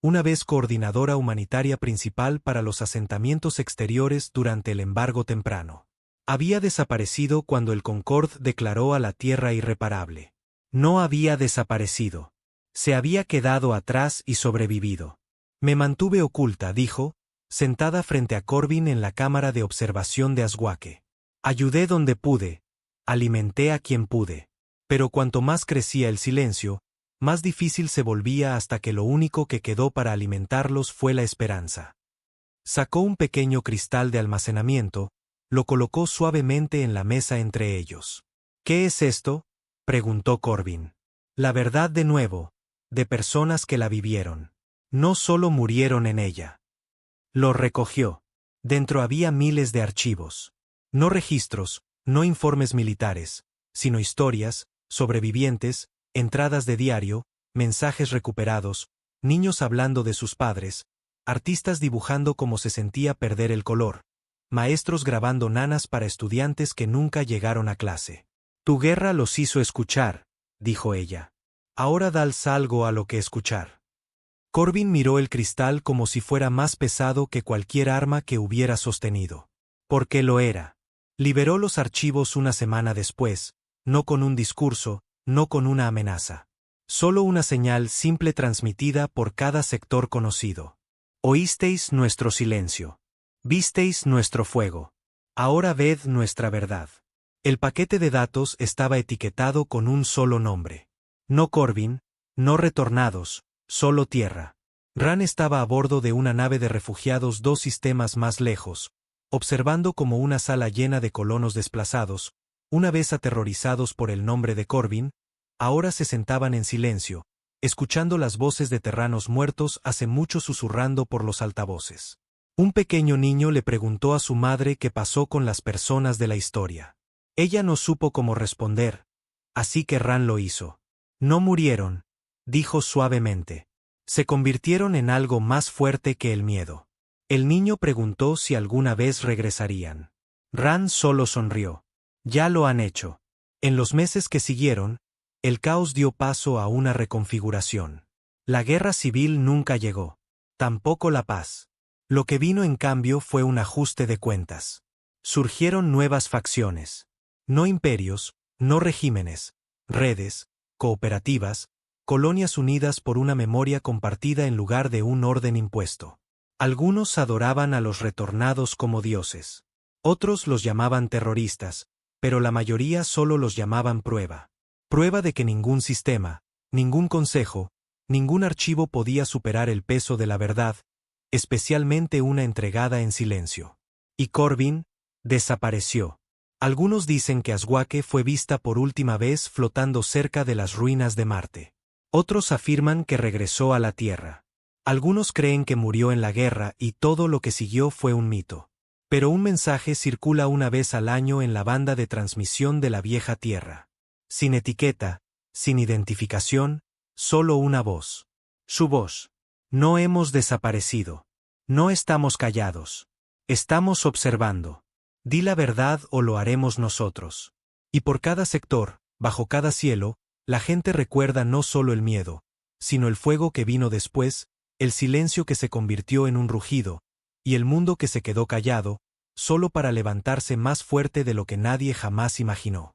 Speaker 1: una vez coordinadora humanitaria principal para los asentamientos exteriores durante el embargo temprano. Había desaparecido cuando el Concorde declaró a la Tierra irreparable. No había desaparecido. Se había quedado atrás y sobrevivido. Me mantuve oculta, dijo, sentada frente a Corbin en la cámara de observación de Aswake. Ayudé donde pude, alimenté a quien pude. Pero cuanto más crecía el silencio, más difícil se volvía hasta que lo único que quedó para alimentarlos fue la esperanza. Sacó un pequeño cristal de almacenamiento, lo colocó suavemente en la mesa entre ellos. ¿Qué es esto?, preguntó Corbin. La verdad de nuevo, de personas que la vivieron. No solo murieron en ella. Lo recogió. Dentro había miles de archivos. No registros, no informes militares, sino historias, sobrevivientes, entradas de diario, mensajes recuperados, niños hablando de sus padres, artistas dibujando cómo se sentía perder el color, maestros grabando nanas para estudiantes que nunca llegaron a clase. Tu guerra los hizo escuchar, dijo ella. Ahora dales algo a lo que escuchar. Corbin miró el cristal como si fuera más pesado que cualquier arma que hubiera sostenido. Porque lo era. Liberó los archivos una semana después, no con un discurso, no con una amenaza. Solo una señal simple transmitida por cada sector conocido. Oísteis nuestro silencio. Visteis nuestro fuego. Ahora ved nuestra verdad. El paquete de datos estaba etiquetado con un solo nombre. No Corbin, no retornados, solo Tierra. Ran estaba a bordo de una nave de refugiados 2 sistemas más lejos, observando como una sala llena de colonos desplazados, una vez aterrorizados por el nombre de Corbin, ahora se sentaban en silencio, escuchando las voces de terranos muertos hace mucho susurrando por los altavoces. Un pequeño niño le preguntó a su madre qué pasó con las personas de la historia. Ella no supo cómo responder, así que Ran lo hizo. No murieron, dijo suavemente. Se convirtieron en algo más fuerte que el miedo. El niño preguntó si alguna vez regresarían. Ran solo sonrió. Ya lo han hecho. En los meses que siguieron, el caos dio paso a una reconfiguración. La guerra civil nunca llegó. Tampoco la paz. Lo que vino en cambio fue un ajuste de cuentas. Surgieron nuevas facciones. No imperios, no regímenes, redes, cooperativas, colonias unidas por una memoria compartida en lugar de un orden impuesto. Algunos adoraban a los retornados como dioses. Otros los llamaban terroristas, pero la mayoría solo los llamaban prueba. Prueba de que ningún sistema, ningún consejo, ningún archivo podía superar el peso de la verdad, especialmente una entregada en silencio. Y Corbin desapareció. Algunos dicen que Aswake fue vista por última vez flotando cerca de las ruinas de Marte. Otros afirman que regresó a la Tierra. Algunos creen que murió en la guerra y todo lo que siguió fue un mito. Pero un mensaje circula una vez al año en la banda de transmisión de la vieja Tierra. Sin etiqueta, sin identificación, solo una voz. Su voz. No hemos desaparecido. No estamos callados. Estamos observando. Di la verdad o lo haremos nosotros. Y por cada sector, bajo cada cielo, la gente recuerda no solo el miedo, sino el fuego que vino después, el silencio que se convirtió en un rugido, y el mundo que se quedó callado, solo para levantarse más fuerte de lo que nadie jamás imaginó.